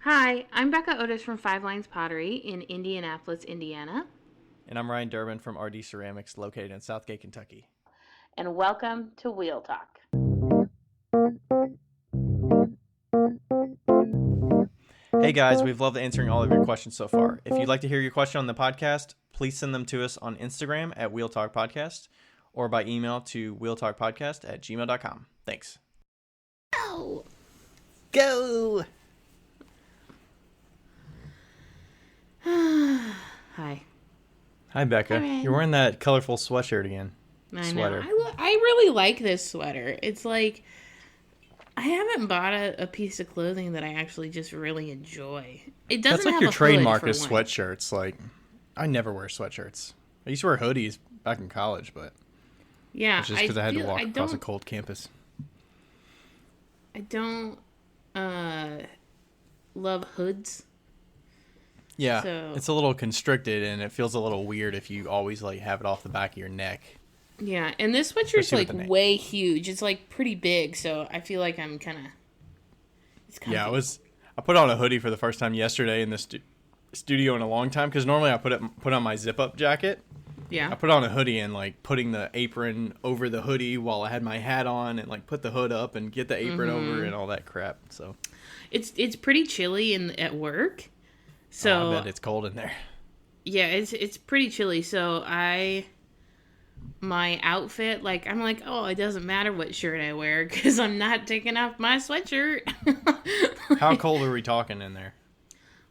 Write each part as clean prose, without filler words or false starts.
Hi, I'm Becca Otis from Five Lines Pottery in Indianapolis, Indiana. And I'm Ryan Durbin from RD Ceramics, located in Southgate, Kentucky. And welcome to Wheel Talk. Hey guys, we've loved answering all of your questions so far. If you'd like to hear your question on the podcast, please send them to us on Instagram at wheeltalkpodcast or by email to wheeltalkpodcast@gmail.com. Thanks. Go! Go! Hi. Hi, Becca. Hi, Ryan. You're wearing that colorful sweatshirt again. Sweater. I really like this sweater. It's like, I haven't bought a piece of clothing that I actually just really enjoy. It doesn't That's like have your a trademark hood is for one. sweatshirts. Like, I never wear sweatshirts. I used to wear hoodies back in college, but Yeah, it's just because I had to walk across a cold campus. I don't love hoods. Yeah, So- it's a little constricted, and it feels a little weird if you always like have it off the back of your neck. Yeah, and this sweatshirt's Especially like with the neck. way huge. It's like pretty big, so I feel like I'm kind of. Yeah, I put on a hoodie for the first time yesterday in the studio in a long time, because normally I put on my zip-up jacket. Yeah. I put on a hoodie and like putting the apron over the hoodie while I had my hat on, and like put the hood up and get the apron over and all that crap. So It's pretty chilly at work. So I bet it's cold in there. yeah, it's pretty chilly. So my outfit, like, I'm like, oh, it doesn't matter what shirt I wear because I'm not taking off my sweatshirt. How cold are we talking in there?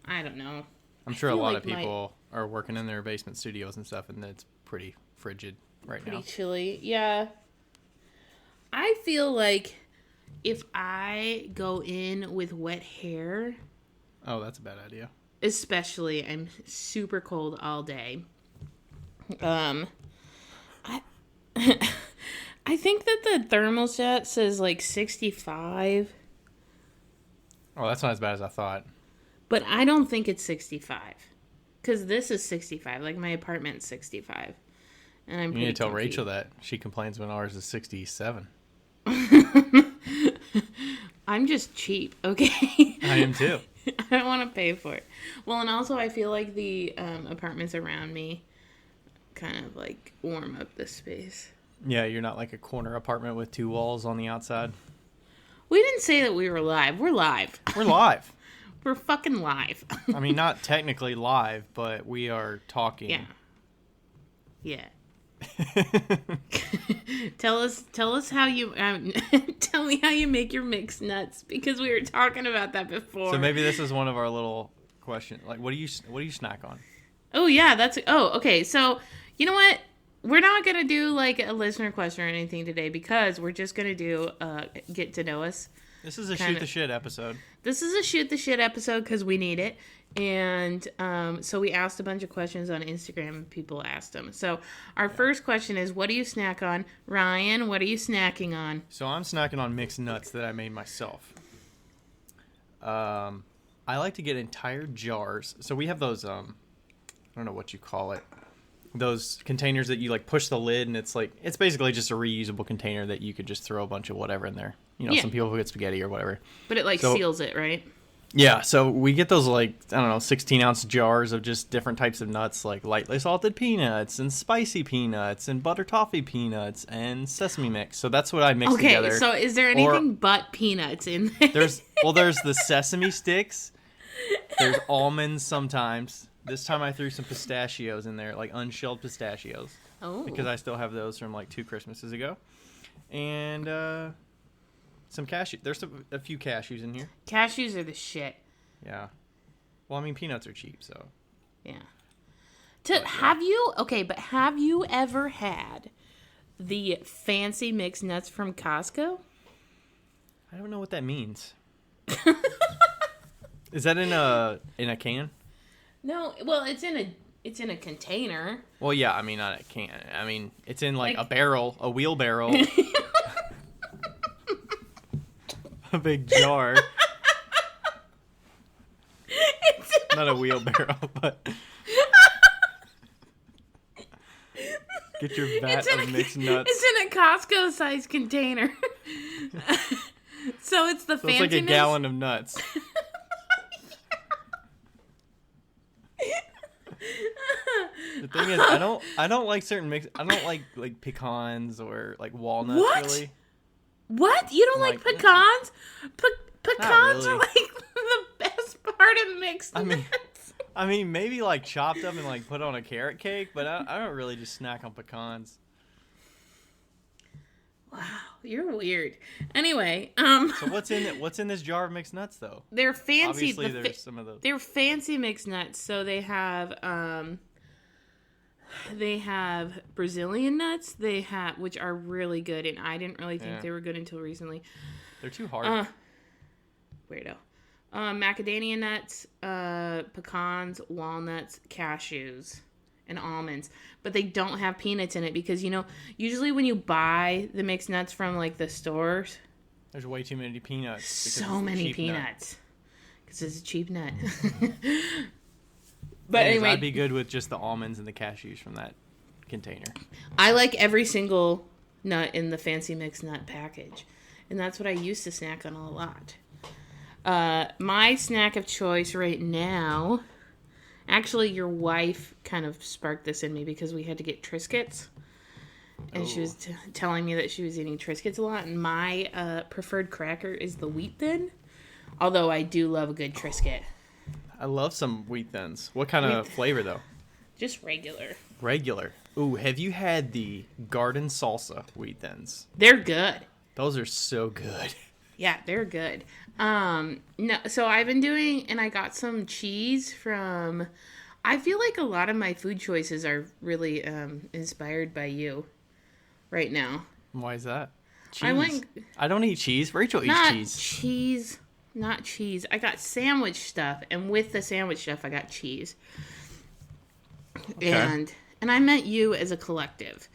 I don't know. I'm sure a feel lot like of people are working in their basement studios and stuff, and it's pretty frigid right Pretty now. chilly. Yeah. I feel like if I go in with wet hair, Oh, that's a bad idea. especially, I'm super cold all day. I think that the thermostat says like 65, Oh, that's not as bad as I thought. but I don't think it's 65 because this is 65. Like my apartment's 65, and I'm. You pretty need to tell comfy. Rachel that. She complains when ours is 67. I'm just cheap, okay? I am too. I don't want to pay for it. Well, and also I feel like the apartments around me kind of like warm up the space. Yeah, you're not like a corner apartment with two walls on the outside. We didn't say that we were live. We're live. We're live. We're fucking live. I mean, not technically live, but we are talking. Yeah. Yeah. Tell us how you tell me how you make your mixed nuts because we were talking about that before. So maybe this is one of our little questions. Like, what do you snack on? Oh yeah, okay. So you know what? We're not gonna do like a listener question or anything today because we're just gonna do get to know us. This is a shoot the shit episode. This is a shoot the shit episode because we need it. And so we asked a bunch of questions on Instagram and people asked them. So our first question is, what do you snack on? Ryan, what are you snacking on? So I'm snacking on mixed nuts that I made myself. I like to get entire jars. So we have those, I don't know what you call it. Those containers that you like push the lid and it's basically just a reusable container that you could just throw a bunch of whatever in there. You know, Yeah. Some people who get spaghetti or whatever. But it seals it, right? Yeah, so we get those 16-ounce jars of just different types of nuts, like lightly salted peanuts and spicy peanuts and butter toffee peanuts and sesame mix. So that's what I mix together. Okay, so is there anything but peanuts in there? There's the sesame sticks. There's almonds sometimes. This time I threw some pistachios in there, like unshelled pistachios. Oh. Because I still have those from like 2 Christmases ago. And some cashew. There's a few cashews in here. Cashews are the shit. Yeah. Well, I mean, peanuts are cheap, so. Yeah. Have you ever had the fancy mixed nuts from Costco? I don't know what that means. Is that in a can? No, well, it's in a container. Well, yeah, I mean, not a can. I mean, it's in like a barrel, a wheelbarrow. A big jar. Not a wheelbarrow, but get your vat of mixed nuts. It's in a Costco-sized container. So it's the fancy. It's like a gallon of nuts. The thing is, I don't like certain mix. I don't like pecans or like walnuts. What? Really. What? You don't like pecans? Pecans really. are like the best part of mixed nuts. I mean, maybe like chopped up and like put on a carrot cake, but I don't really just snack on pecans. Wow, you're weird. Anyway, So what's in this jar of mixed nuts though? they're fancy. Obviously, there's some of those. They're fancy mixed nuts. So they have Brazilian nuts. They have, which are really good, and I didn't really think they were good until recently. They're too hard. Weirdo. Macadamia nuts, pecans, walnuts, cashews, and almonds. But they don't have peanuts in it because, usually when you buy the mixed nuts from, like, the stores... There's way too many peanuts. So many peanuts. Because it's a cheap nut. But anyway... I'd be good with just the almonds and the cashews from that container. I like every single nut in the fancy mixed nut package. And that's what I used to snack on a lot. My snack of choice right now, actually your wife kind of sparked this in me because we had to get Triscuits. And she was telling me that she was eating Triscuits a lot. And my preferred cracker is the Wheat Thin. Although I do love a good Triscuit. I love some Wheat Thins. What kind of flavor though? Just regular. Regular. Ooh, have you had the garden salsa Wheat Thins? They're good. Those are so good. Yeah, they're good. No, so I've been doing, and I got some cheese from, I feel like a lot of my food choices are really inspired by right now. Why is that? Cheese. I don't eat cheese. Rachel eats cheese. Not cheese. I got sandwich stuff, and with the sandwich stuff, I got cheese. Okay. And I meant you as a collective.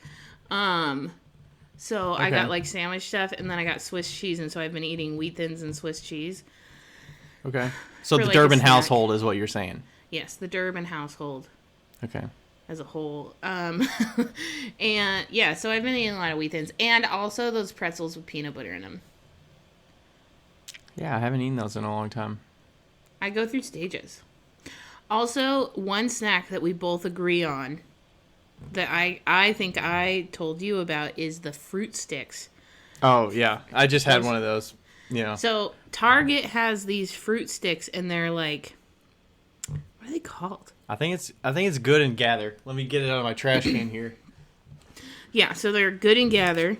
So I got like sandwich stuff, and then I got Swiss cheese, and so I've been eating Wheat Thins and Swiss cheese. Okay. So the Durbin household is what you're saying. Yes, the Durbin household. Okay. As a whole. And yeah, so I've been eating a lot of Wheat Thins, and also those pretzels with peanut butter in them. Yeah, I haven't eaten those in a long time. I go through stages. Also, one snack that we both agree on that I think I told you about is the fruit sticks. Oh, yeah. I just had one of those. Yeah. So, Target has these fruit sticks, and they're like, what are they called? I think it's Good and Gather. Let me get it out of my trash can here. Yeah, so they're Good and Gather.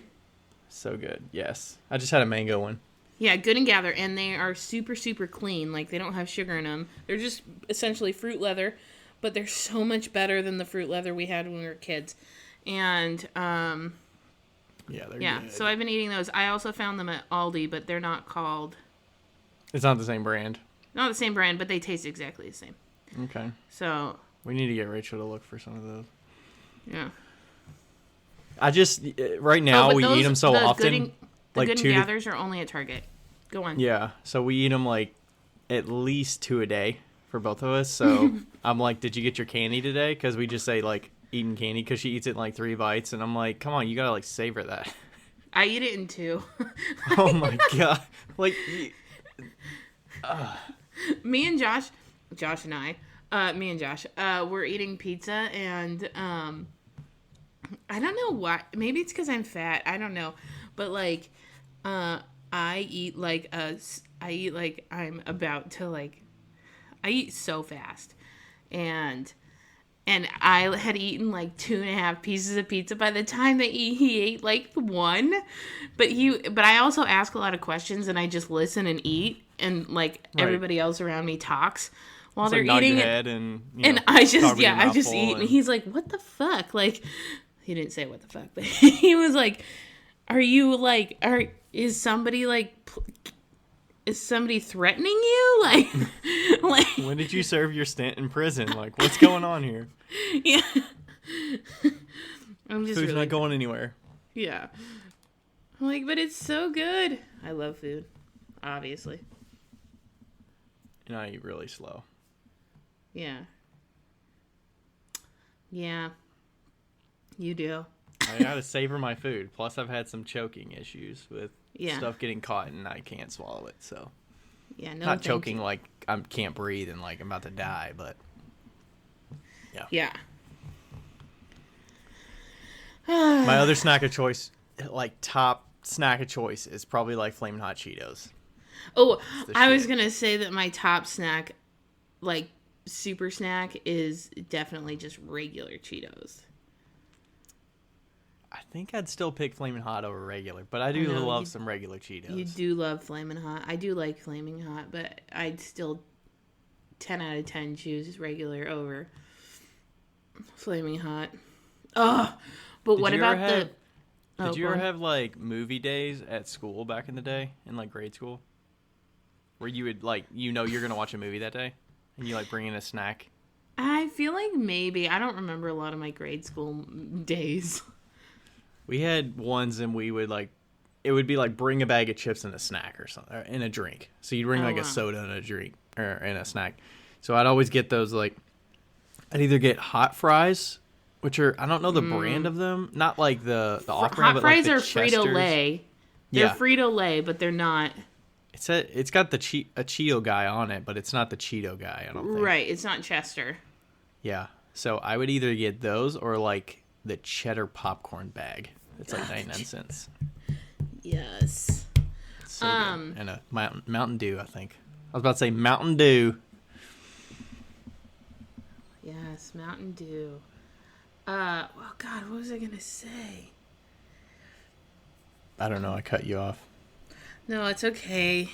So good. Yes. I just had a mango one. Yeah, Good and Gather, and they are super, super clean. Like, they don't have sugar in them. They're just essentially fruit leather, but they're so much better than the fruit leather we had when we were kids. And, yeah, they're good. So I've been eating those. I also found them at Aldi, but they're not called... It's not the same brand. Not the same brand, but they taste exactly the same. Okay. So... We need to get Rachel to look for some of those. Yeah. I just... Right now, we eat them so often. The Good and Gathers are only at Target. Go on. Yeah, so we eat them like at least 2 a day for both of us. So I'm like, did you get your candy today? Because we just say like eating candy because she eats it in like 3 bites. And I'm like, come on, you got to like savor that. I eat it in 2. Oh my God. Like, me and Josh we're eating pizza and I don't know why. Maybe it's because I'm fat. I don't know. But like, I eat like I'm about to like, I eat so fast, and I had eaten like 2.5 pieces of pizza by the time that he ate like 1, but I also ask a lot of questions and I just listen and eat, and like everybody else around me talks while it's they're like eating nod your it, head and I just eat, and he's like, "What the fuck?" Like, he didn't say what the fuck, but he was like, is somebody threatening you? Like when did you serve your stint in prison? Like, what's going on here? Yeah. I'm just Food's not going anywhere. Yeah. I'm like, but it's so good. I love food, obviously. And I eat really slow. Yeah. Yeah. You do. I gotta savor my food. Plus, I've had some choking issues with stuff getting caught and I can't swallow it. So, yeah, no, not choking like I can't breathe and like I'm about to die, but yeah. My other snack of choice, like top snack of choice, is probably like Flamin' Hot Cheetos. Oh, the I was shit. going to say that my top snack, like super snack, is definitely just regular Cheetos. I think I'd still pick Flamin' Hot over regular, but I I do know, love some regular Cheetos. You do love Flamin' Hot. I do like Flaming Hot, but I'd still 10 out of 10 choose regular over Flaming Hot. Oh, but Did what you about ever have- the... Did you ever have like movie days at school back in the day, in like grade school, where you would like you're gonna watch a movie that day, and you like bring in a snack? I feel like maybe. I don't remember a lot of my grade school days. We had ones, and we would like, it would be like bring a bag of chips and a snack or something, or, and a drink. So you'd bring Oh, like wow. a soda and a drink or and a snack. So I'd always get those like, I'd either get hot fries, which are I don't know the brand of them, not like the off brand, Hot but fries like are the Chester's. Frito-Lay. They're Yeah, Frito-Lay, but they're not... it's got the a Cheeto guy on it, but it's not the Cheeto guy. I don't think. Right, it's not Chester. Yeah. So I would either get those or like the cheddar popcorn bag. It's like 99 cents. Yes. It's so good. And a Mountain Dew, I think. I was about to say Mountain Dew. Yes, Mountain Dew. Well, God, what was I going to say? I don't know. I cut you off. No, it's okay.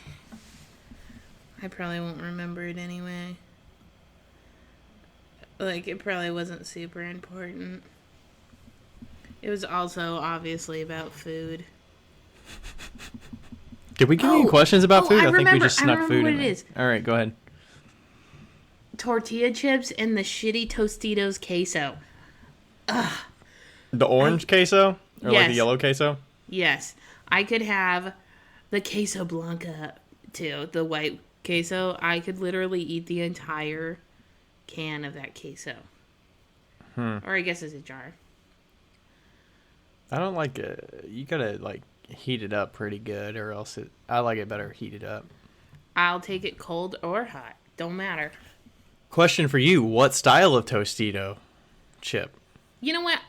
I probably won't remember it anyway. Like, it probably wasn't super important. It was also obviously about food. Did we give you questions about food? I think we just snuck food what in it there. is. All right, go ahead. Tortilla chips and the shitty Tostitos queso. The orange queso? Or like the Yes. yellow queso? Yes. I could have the queso blanca too, the white queso. I could literally eat the entire can of that queso. Or I guess it's a jar. I don't like it. You gotta like heat it up pretty good, or else I like it better heated up. I'll take it cold or hot. Don't matter. Question for you: what style of Tostito chip? You know what?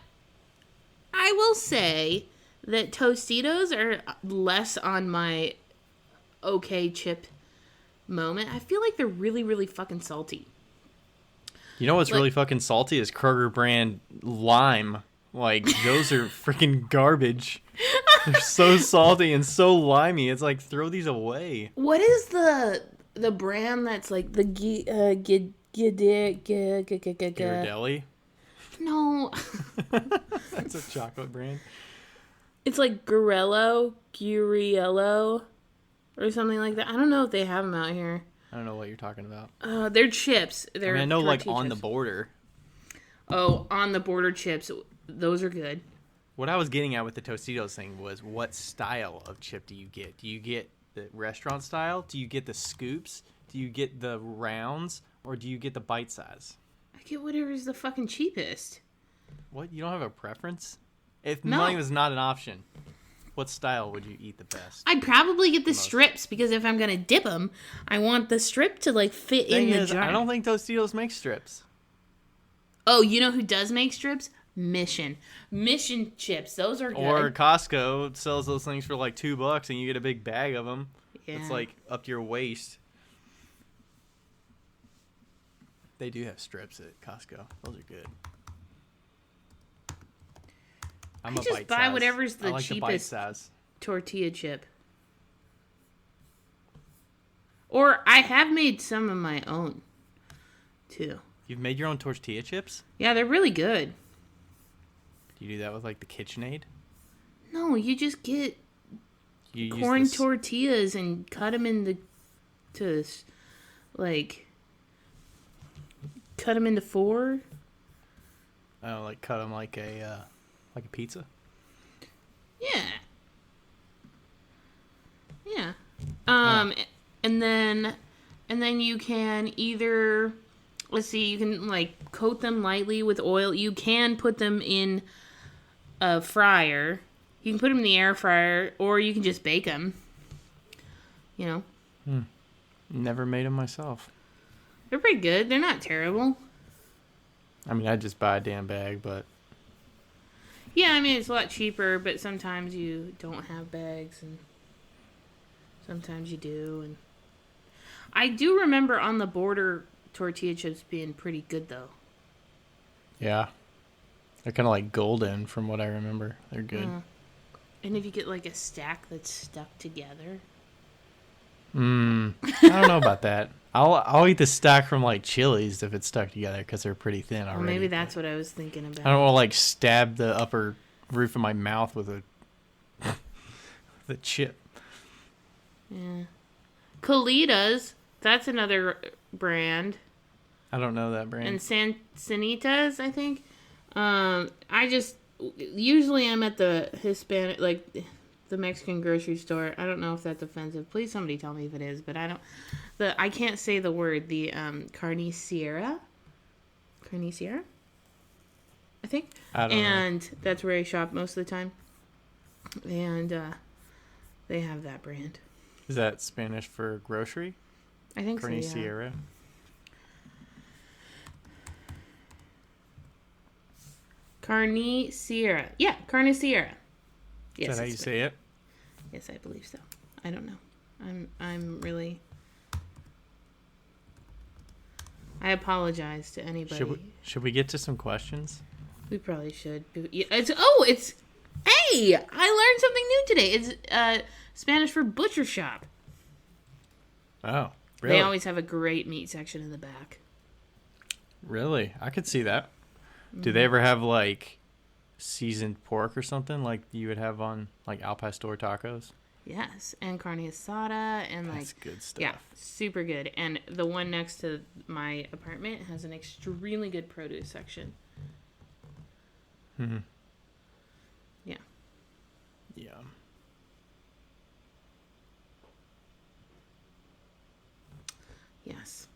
I will say that Tostitos are less on my okay chip moment. I feel like they're really, really fucking salty. You know what's Like- really fucking salty is Kroger brand lime. Like, those are freaking garbage. They're so salty and so limey. It's like, throw these away. What is the brand that's like the Ghirardelli? No, That's a chocolate brand. it's like Guriello, or something like that. I don't know if they have them out here. I don't know what you're talking about. They're chips. They're I know, like, tortilla on the chips. border. Oh, on the border chips. Those are good. What I was getting at with the Tostitos thing was, what style of chip do you get? Do you get the restaurant style? Do you get the scoops? Do you get the rounds? Or do you get the bite size? I get whatever's the fucking cheapest. What? You don't have a preference? If No. money was not an option, what style would you eat the best? I'd probably get the strips because if I'm gonna dip them, I want the strip to like fit in Thing the is, jar. I don't think Tostitos make strips. Oh, you know who does make strips? Mission chips. Those are good. Or Costco sells those things for like $2 and you get a big bag of them. Yeah. It's like up to your waist. They do have strips at Costco. Those are good. I a just bite buy size. whatever's the I like the bite cheapest size. tortilla chip. Or I have made some of my own too. You've made your own tortilla chips? Yeah, they're really good. Do you do that with like the KitchenAid? No, you just get You use corn this- tortillas and cut them into cut them into 4. Oh, like cut them like a pizza. Yeah. Yeah. And then you can either, let's see, you can like coat them lightly with oil. You can put them in a fryer. You can put them in the air fryer, or you can just bake them. You know, Never made them myself. they're pretty good. They're not terrible. I mean, I just buy a damn bag, but Yeah, I mean, it's a lot cheaper, but sometimes you don't have bags, and sometimes you do. And I do remember on the border tortilla chips being pretty good, though. Yeah. They're kind of like golden from what I remember. They're good. And if you get like a stack that's stuck together. I don't know about that. I'll eat the stack from like Chili's if it's stuck together because they're pretty thin already. Well, maybe that's what I was thinking about. I don't want to like stab the upper roof of my mouth with the chip. Yeah. Colitas, that's another brand. I don't know that brand. And Sanitas, I think. Usually I'm at the Hispanic, like the Mexican grocery store. I don't know if that's offensive. Please somebody tell me if it is, but I can't say the word. The Carnicera, I think. I don't know. And that's where I shop most of the time. And they have that brand. Is that Spanish for grocery? I think so, yeah. Carnicera. Carnicera. Yeah, Carnicera. Yes, Is that how you say it? Yes, I believe so. I don't know. I'm really... I apologize to anybody. Should we get to some questions? We probably should. It's... Hey! I learned something new today. It's Spanish for butcher shop. Oh, really? They always have a great meat section in the back. Really? I could see that. Do they ever have like seasoned pork or something like you would have on like al pastor tacos? Yes, and carne asada and That's good stuff. Yeah, super good. And the one next to my apartment has an extremely good produce section. Mm-hmm. Yeah. Yeah. Yes.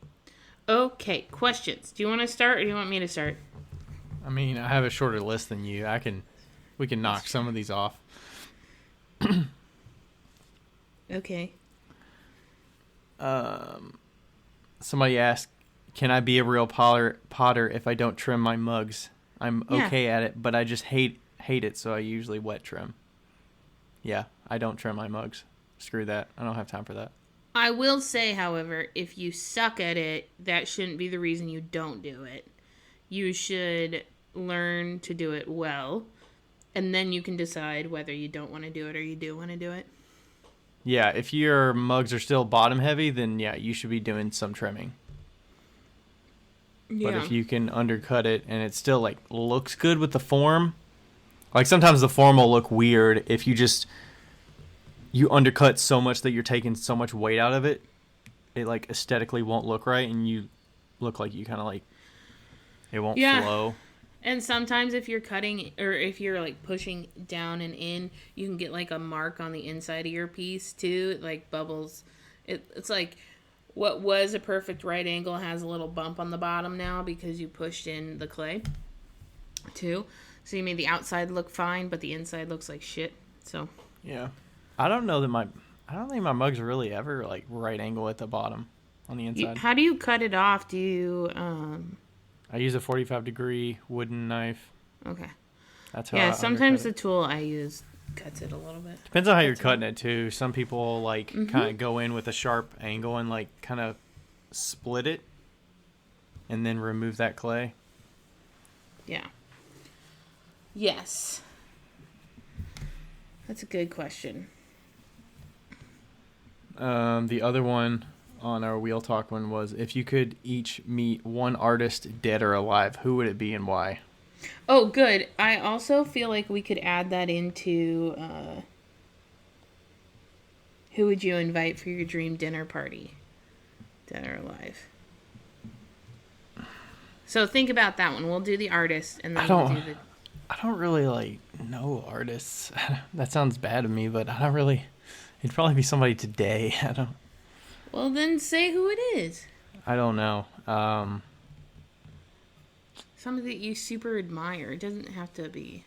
Okay, questions. Do you want to start or do you want me to start? I mean, I have a shorter list than you. We can knock some of these off. Okay. Somebody asked, "Can I be a real potter if I don't trim my mugs? I'm okay at it, but I just hate it, so I usually wet trim." Yeah, I don't trim my mugs. Screw that. I don't have time for that. I will say, however, if you suck at it, that shouldn't be the reason you don't do it. You should learn to do it well, and then you can decide whether you don't want to do it or you do want to do it. Yeah, if your mugs are still bottom heavy, then yeah, you should be doing some trimming. Yeah. But if you can undercut it and it still like looks good with the form, like sometimes the form will look weird if you undercut so much that you're taking so much weight out of it, it like aesthetically won't look right, and you look like you kind of like it won't flow. And sometimes if you're cutting or if you're like pushing down and in, you can get like a mark on the inside of your piece too. It like bubbles. It's like what was a perfect right angle has a little bump on the bottom now because you pushed in the clay too. So you made the outside look fine, but the inside looks like shit. So yeah, I don't think my mugs are really ever like right angle at the bottom on the inside. How do you cut it off? Do you I use a 45-degree wooden knife. Okay. That's how. Yeah, I sometimes the undercut tool I use cuts it a little bit. it. Depends on how you're cutting it too. Some people like kind of go in with a sharp angle and like kind of split it, and then remove that clay. Yeah. Yes. That's a good question. The other one on our Wheel Talk one was, if you could each meet one artist, dead or alive, who would it be and why? Oh, good. I also feel like we could add that into who would you invite for your dream dinner party? Dead or alive. So think about that one. We'll do the artist and then we'll do the... I don't really like know artists. That sounds bad of me, but I don't really... It'd probably be somebody today. Well, then say who it is. I don't know. Somebody that you super admire. It doesn't have to be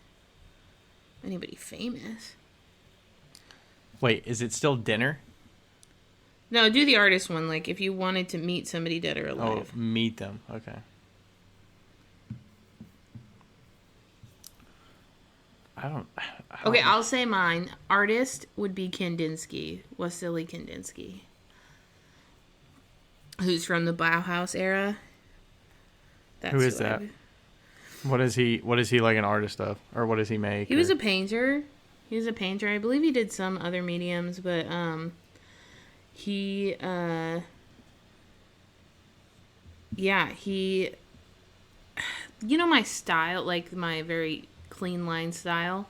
anybody famous. Wait, is it still dinner? No, do the artist one. Like, if you wanted to meet somebody dead or alive. Oh, meet them. Okay. I don't. Okay, I'll say mine. Artist would be Kandinsky, Wassily Kandinsky, who's from the Bauhaus era. That's Who is that? What is he like an artist of? Or what does he make? He was a painter. I believe he did some other mediums, but he my style, like my very clean line style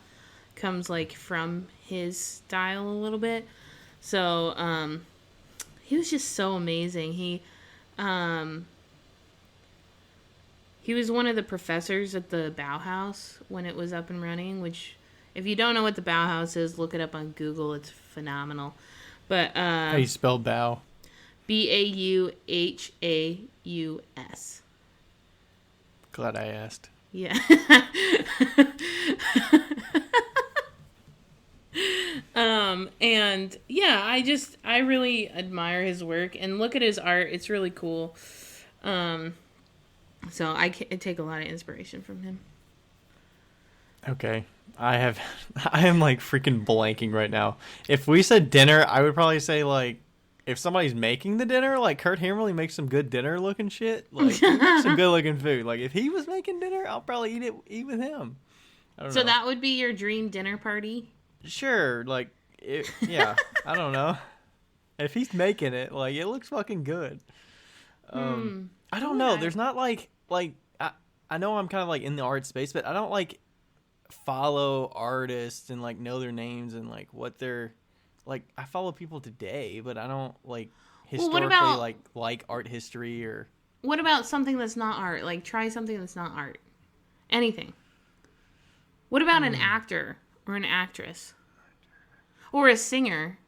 comes like from his style a little bit. So he was just so amazing. He was one of the professors at the Bauhaus when it was up and running, which if you don't know what the Bauhaus is, look it up on Google. It's phenomenal. But how you spell Bau? Bauhaus. Glad I asked. Yeah. And yeah, I really admire his work and look at his art. It's really cool. So I take a lot of inspiration from him. Okay. I am like freaking blanking right now. If we said dinner, I would probably say like, if somebody's making the dinner, like Kurt Hammerly makes some good dinner looking shit. Like he makes some good looking food. Like if he was making dinner, I'll probably eat with him. I don't know. That would be your dream dinner party? Sure. Like, yeah. I don't know. If he's making it, like it looks fucking good. I don't know. There's not like I know I'm kind of like in the art space, but I don't like follow artists and like know their names and like what they're like. I follow people today, but I don't like historically like art history or. What about something that's not art? Like try something that's not art. Anything. What about an actor or an actress or a singer?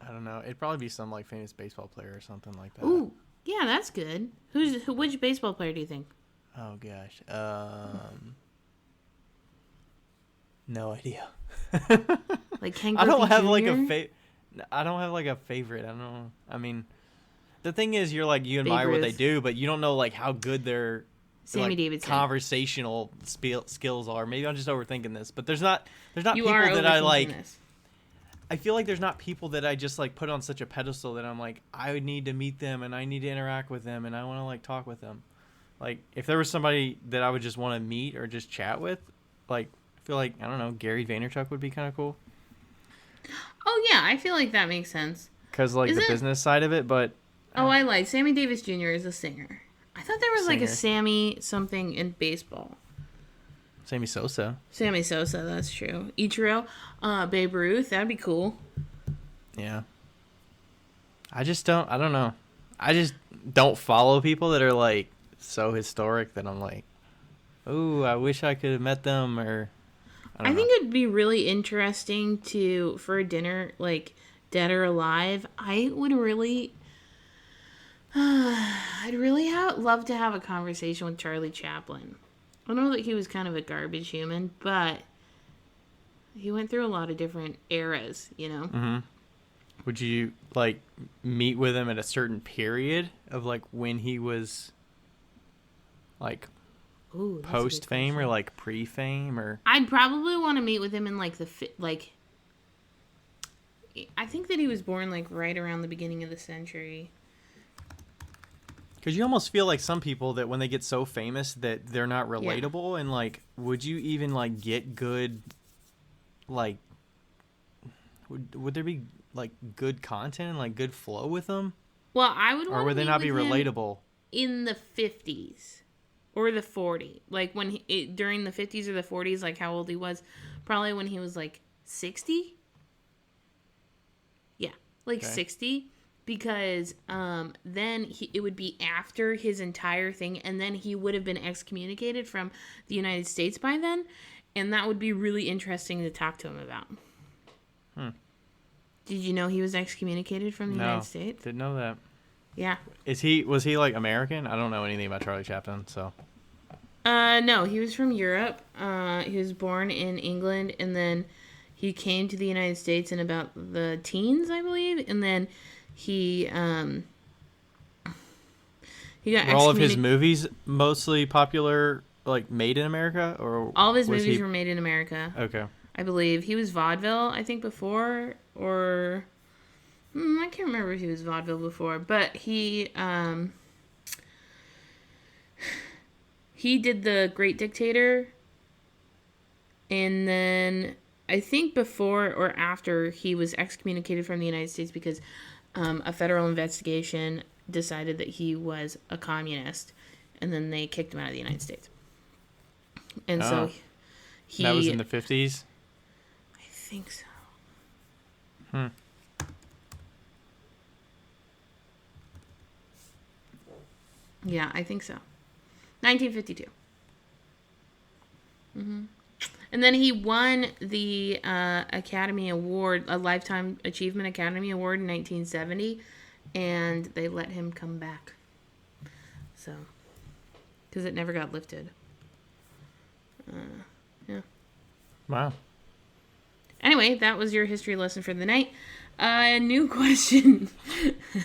I don't know. It'd probably be some like famous baseball player or something like that. Ooh, yeah, that's good. Which baseball player do you think? Oh gosh, no idea. Like Ken Griffey I don't have Jr.? like I don't have like a favorite. I don't know. I mean, the thing is, you admire what they do, but you don't know like how good their Davidson conversational skills are. Maybe I'm just overthinking this, but there's not people you are that I like. This. I feel like there's not people that I just like put on such a pedestal that I'm like, I would need to meet them and I need to interact with them and I want to like talk with them. Like if there was somebody that I would just want to meet or just chat with, like I feel like, I don't know, Gary Vaynerchuk would be kind of cool. Oh yeah, I feel like that makes sense. Because like the business side of it, but. Oh, I like Sammy Davis Jr. is a singer. I thought there was like a Sammy something in baseball. Sammy Sosa, that's true. Ichiro, Babe Ruth, that'd be cool. Yeah. I don't know. I just don't follow people that are like so historic that I'm like, ooh, I wish I could have met them or I think it'd be really interesting for a dinner, like Dead or Alive. I'd really love to have a conversation with Charlie Chaplin. I know that he was kind of a garbage human, but he went through a lot of different eras, you know? Mm-hmm. Would you, like, meet with him at a certain period of, like, when he was, like, post-fame or, like, pre-fame? Or I'd probably want to meet with him in, like, I think that he was born, like, right around the beginning of the century. Because you almost feel like some people that when they get so famous that they're not relatable. Yeah. And, like, would you even, like, get good, like, would there be, like, good content and, like, good flow with them? Well, I would want to or would they not be relatable? In the 50s or the 40s. Like, during the 50s or the 40s, like, how old he was. Probably when he was, like, 60? Yeah, like, okay. 60. Because then it would be after his entire thing, and then he would have been excommunicated from the United States by then, and that would be really interesting to talk to him about. Did you know he was excommunicated from the United States? Didn't know that. Yeah. Was he like American? I don't know anything about Charlie Chaplin, so. No, he was from Europe. He was born in England, and then he came to the United States in about the teens, I believe, and then he got Were all of his movies mostly popular like made in America, or All of his was movies he... were made in America. Okay. I believe he was vaudeville. I think before, or I can't remember if he was vaudeville before, but he did The Great Dictator, and then I think before or after he was excommunicated from the United States because a federal investigation decided that he was a communist, and then they kicked him out of the United States. And so that was in the 50s? I think so. Hmm. Yeah, I think so. 1952. And then he won the Academy Award, a Lifetime Achievement Academy Award in 1970, and they let him come back. So, because it never got lifted. Yeah. Wow. Anyway, that was your history lesson for the night. New question.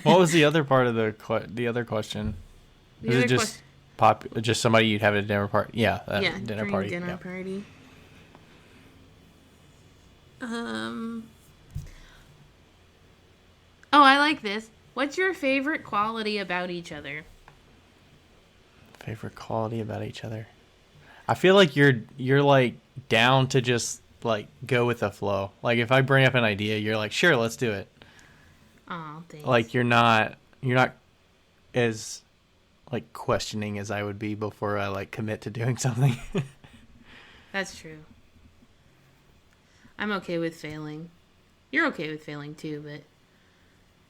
What was the other part of the other question? The Is other it just just somebody you'd have at a dinner party? Yeah, dinner during party. dinner party. Oh, I like this. What's your favorite quality about each other? Favorite quality about each other. I feel like you're like down to just like go with the flow. Like if I bring up an idea, you're like, sure, let's do it. Oh, thanks. Like you're not as like questioning as I would be before I like commit to doing something. That's true. I'm okay with failing. You're okay with failing too, but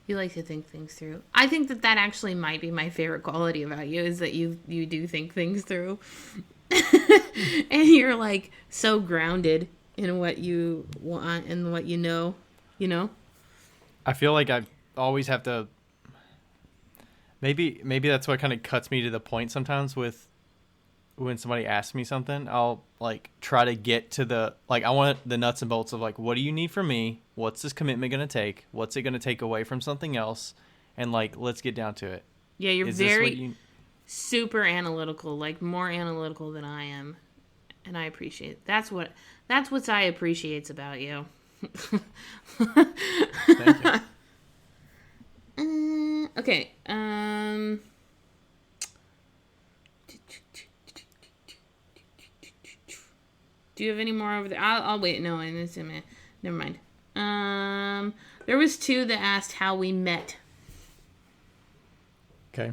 you like to think things through. I think that actually might be my favorite quality about you is that you do think things through. And you're like so grounded in what you want and what you know. I feel like I always have to. Maybe that's what kind of cuts me to the point sometimes with when somebody asks me something. I'll like try to get to the like I want the nuts and bolts of like, what do you need from me? What's this commitment going to take? What's it going to take away from something else? And like, let's get down to it. Yeah, you're very super analytical, like more analytical than I am, and I appreciate it. That's what I appreciates about you. Thank you. Okay. Do you have any more over there? I'll wait. No, it's a minute. Never mind. There was two that asked how we met. Okay.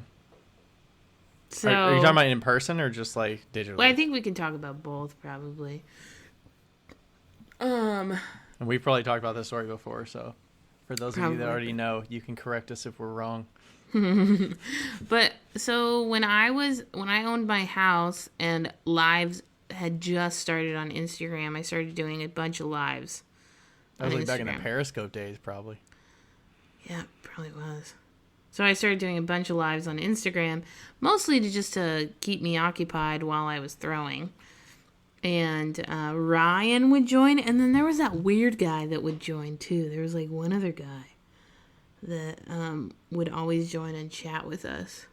So are you talking about in person or just like digitally? Well, I think we can talk about both probably. And we've probably talked about this story before, so for those of you that already Probably. know, you can correct us if we're wrong. But so when I owned my house and lives had just started on Instagram, I started doing a bunch of lives. That was on like back in the Instagram. Periscope days, probably. Yeah, it probably was. So I started doing a bunch of lives on Instagram, mostly to keep me occupied while I was throwing. And Ryan would join, and then there was that weird guy that would join too. There was like one other guy that would always join and chat with us.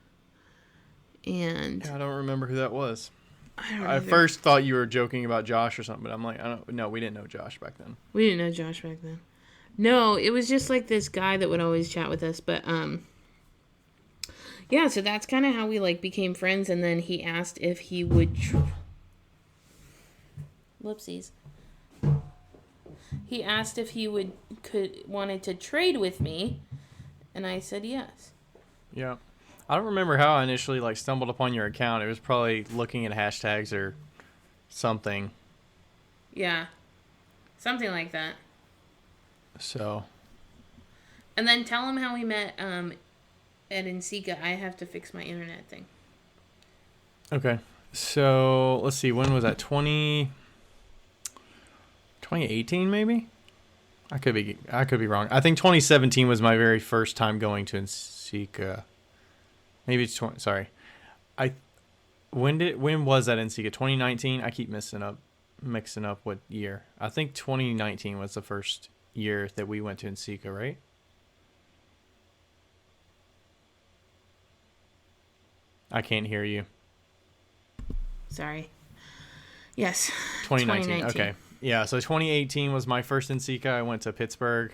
And Yeah, I don't remember who that was. I either. first thought you were joking about Josh or something, but I'm like, no, we didn't know Josh back then. We didn't know Josh back then. No, it was just like this guy that would always chat with us. But yeah, so that's kind of how we like became friends. And then he asked if he would. Whoopsies. He asked if he wanted to trade with me, and I said yes. Yeah. I don't remember how I initially like stumbled upon your account. It was probably looking at hashtags or something. Yeah, something like that. So. And then tell him how we met at Ensika. I have to fix my internet thing. Okay. So let's see. When was that? 2018 maybe? I could be wrong. I think 2017 was my very first time going to Ensika. Maybe it's 20. Sorry. When was that Ensika? 2019? I keep mixing up what year. I think 2019 was the first year that we went to Ensika, right? I can't hear you. Sorry. Yes. 2019. Okay. Yeah. So 2018 was my first NCECA. I went to Pittsburgh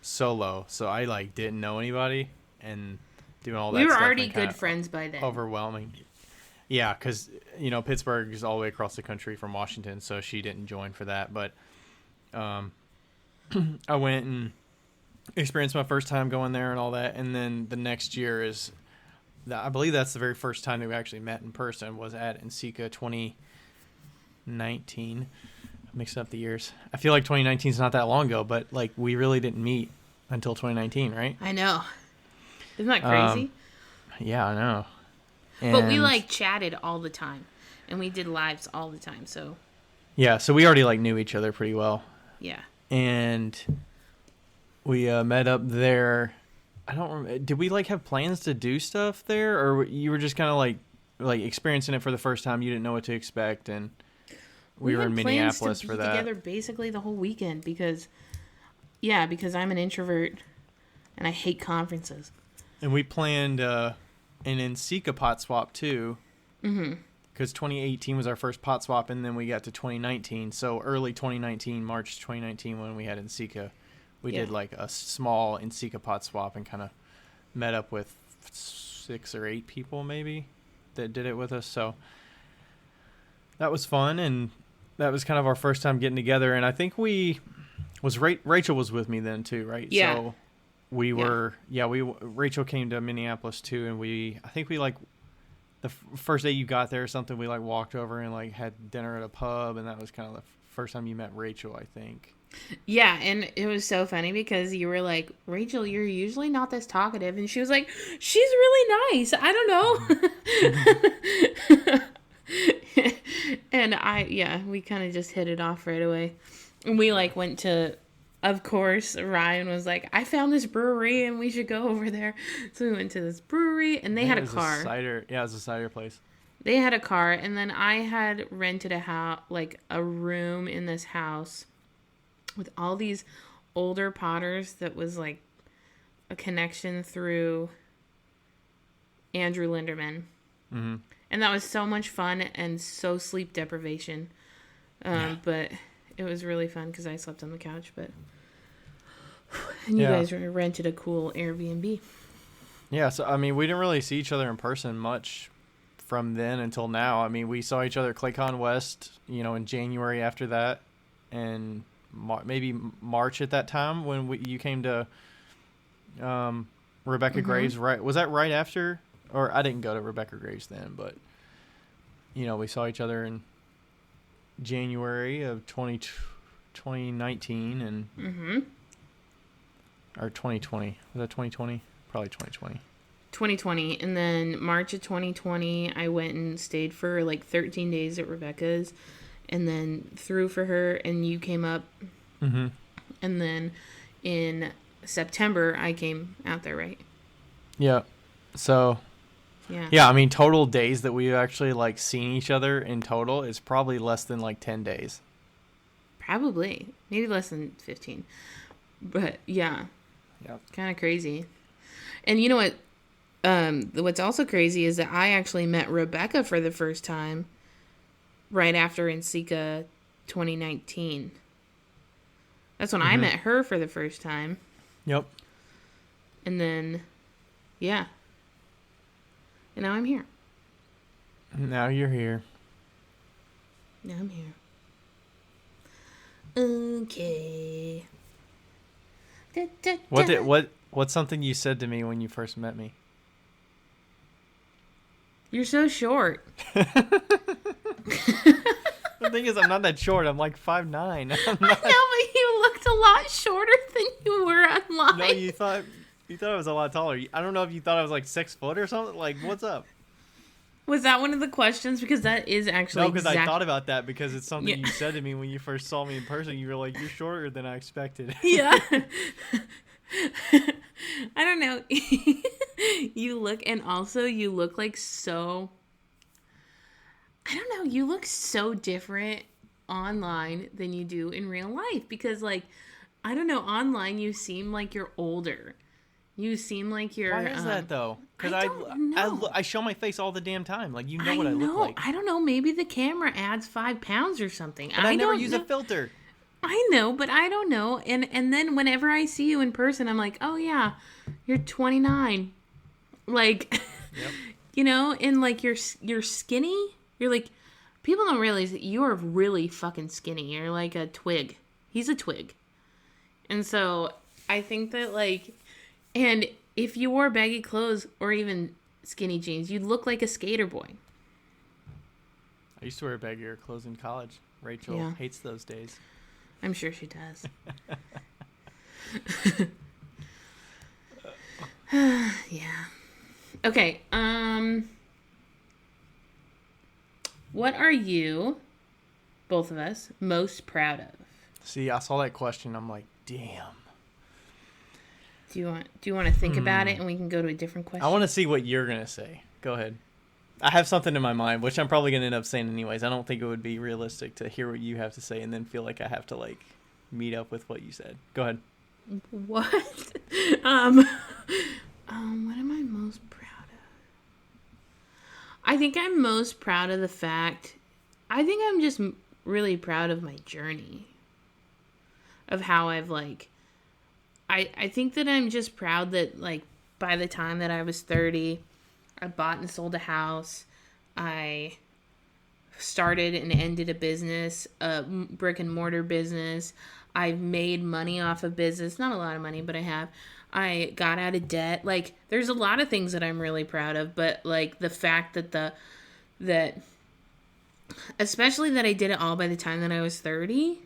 solo. So I like didn't know anybody and doing all that We were stuff. already good friends by then. Overwhelming. Yeah. Because, Pittsburgh is all the way across the country from Washington. So she didn't join for that. But I went and experienced my first time going there and all that. And then the next year is, I believe that's the very first time that we actually met in person was at NCECA 2019. Mixed up the years. I feel like 2019 is not that long ago, but like we really didn't meet until 2019, right? I know. Isn't that crazy? Yeah, I know. But we like chatted all the time, and we did lives all the time. So yeah, so we already like knew each other pretty well. Yeah. And we met up there. I don't remember. Did we like have plans to do stuff there, or you were just kind of like experiencing it for the first time? You didn't know what to expect, and we were in Minneapolis for that. Together basically the whole weekend because I'm an introvert and I hate conferences. And we planned an NCECA pot swap too. Mm-hmm. Because 2018 was our first pot swap, and then we got to 2019. So early 2019, March 2019, when we had NCECA, we did like a small NCECA pot swap and kind of met up with 6 or 8 people maybe that did it with us. So that was fun, and that was kind of our first time getting together. And I think Rachel was with me then too, right? Yeah. So we were, Rachel came to Minneapolis too, and I think we like the first day you got there or something, we like walked over and like had dinner at a pub, and that was kind of the first time you met Rachel, I think. Yeah, and it was so funny because you were like, Rachel, you're usually not this talkative, and she was like, she's really nice. I don't know. And we kind of just hit it off right away. And we like went to, of course, Ryan was like, I found this brewery and we should go over there. So we went to this brewery, and they had a car. It was a cider place. They had a car, and then I had rented a room in this house with all these older potters that was like a connection through Andrew Linderman. Mm-hmm. And that was so much fun and so sleep deprivation. But it was really fun because I slept on the couch. And you guys rented a cool Airbnb. Yeah, so I mean, we didn't really see each other in person much from then until now. I mean, we saw each other at ClayCon West, in January after that, and maybe March at that time when you came to Rebecca mm-hmm. Graves. Right? Was that right after? Or I didn't go to Rebecca Graves then, but we saw each other in January of 2019 and mm-hmm. or 2020. Was that 2020? Probably 2020. 2020, and then March of 2020, I went and stayed for like 13 days at Rebecca's, and then threw for her, and you came up, mm-hmm. and then in September I came out there, right? Yeah. So. Yeah, I mean, total days that we've actually like seen each other in total is probably less than like 10 days. Probably, maybe less than 15, but yeah, kind of crazy. And you know what? What's also crazy is that I actually met Rebecca for the first time right after NCECA 2019. That's when I met her for the first time. Yep. And then, and now I'm here. Now you're here. Now I'm here. Okay. Da, da, da. What's something you said to me when you first met me? You're so short. The thing is, I'm not that short. I'm like 5'9". I know, but you looked a lot shorter than you were online. No, you thought I was a lot taller. I don't know if you thought I was like 6 foot or something. Like, what's up? Was that one of the questions? Because that is actually no. Because I thought about that because it's something you said to me when you first saw me in person. You were like, "You're shorter than I expected." Yeah. I don't know. You look like so. I don't know. You look so different online than you do in real life because, like, I don't know. Online, you seem like you're older. You seem like you're. Why is that though? Because I don't know. I show my face all the damn time. Like you know I what I look know. like. I don't know. Maybe the camera adds 5 pounds or something. But I never don't use know. a filter. I know, but I don't know. And then whenever I see you in person, I'm like, oh yeah, you're 29. Like, Yep. you know, and like you're skinny. You're like, people don't realize that you are really fucking skinny. You're like a twig. He's a twig. And so I think that like, and if you wore baggy clothes or even skinny jeans, you'd look like a skater boy. I used to wear baggier clothes in college. Rachel hates those days. I'm sure she does. Yeah. Okay. What are you, both of us, most proud of? See, I saw that question. I'm like, damn. Do you want to think about it and we can go to a different question? I want to see what you're gonna say. Go ahead. I have something in my mind, which I'm probably gonna end up saying anyways. I don't think it would be realistic to hear what you have to say and then feel like I have to like meet up with what you said. Go ahead. What? What am I most proud of? I think I'm most proud of the fact. I think I'm just really proud of my journey. Of how I've like. I think that I'm just proud that like by the time that I was 30, I bought and sold a house. I started and ended a business, a brick and mortar business. I've made money off of business. Not a lot of money, but I have. I got out of debt. Like, there's a lot of things that I'm really proud of, but like the fact that especially that I did it all by the time that I was 30,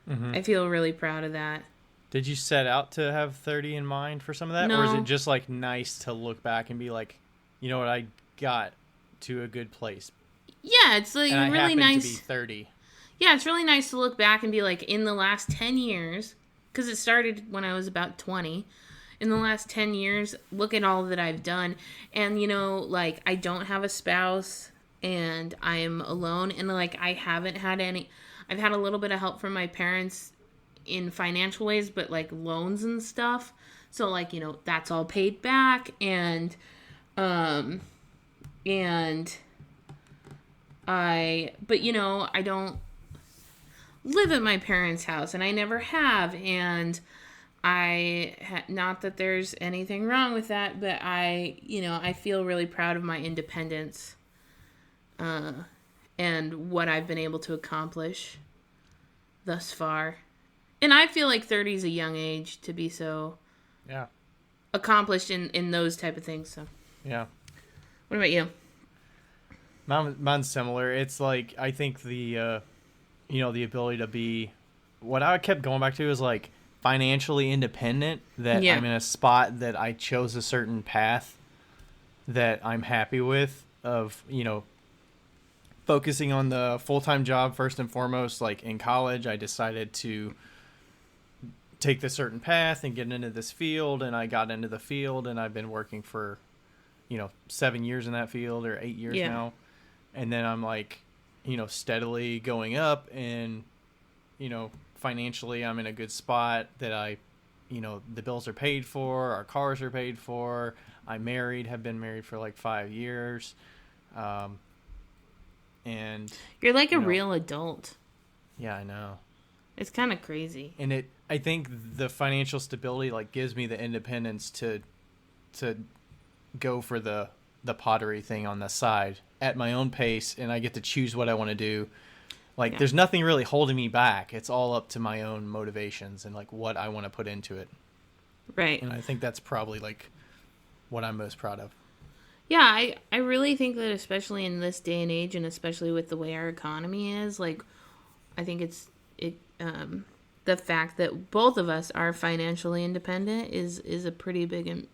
I feel really proud of that. Did you set out to have 30 in mind for some of that? No. Or is it just like nice to look back and be like, you know what, I got to a good place. Yeah, it's like And really I nice. To be 30. Yeah, it's really nice to look back and be like, in the last 10 years, because it started when I was about 20. In the last 10 years, look at all that I've done. And, you know, like, I don't have a spouse and I'm alone. And, like, I haven't had any. I've had a little bit of help from my parents in financial ways, but, like, loans and stuff. So, like, you know, that's all paid back. And but, you know, I don't live at my parents' house, and I never have, and not that there's anything wrong with that, but I feel really proud of my independence, and what I've been able to accomplish thus far. And I feel like 30 is a young age to be so accomplished in those type of things. So yeah. What about you? Mine's similar. It's like, I think the ability to be, what I kept going back to is like financially independent, that I'm in a spot that I chose a certain path that I'm happy with, of, you know, focusing on the full-time job first and foremost. Like in college, I decided to take this certain path and get into this field, and I got into the field, and I've been working for, 7 years in that field, or 8 years now. And then I'm like, steadily going up, and, financially I'm in a good spot that the bills are paid for, our cars are paid for. I'm married, have been married for like 5 years. And you're like a real adult. Yeah, I know. It's kind of crazy. And I think the financial stability like gives me the independence to go for the pottery thing on the side at my own pace, and I get to choose what I want to do. Like, there's nothing really holding me back. It's all up to my own motivations and like what I want to put into it. Right. And I think that's probably like what I'm most proud of. Yeah, I really think that, especially in this day and age, and especially with the way our economy is, like, I think the fact that both of us are financially independent is a pretty big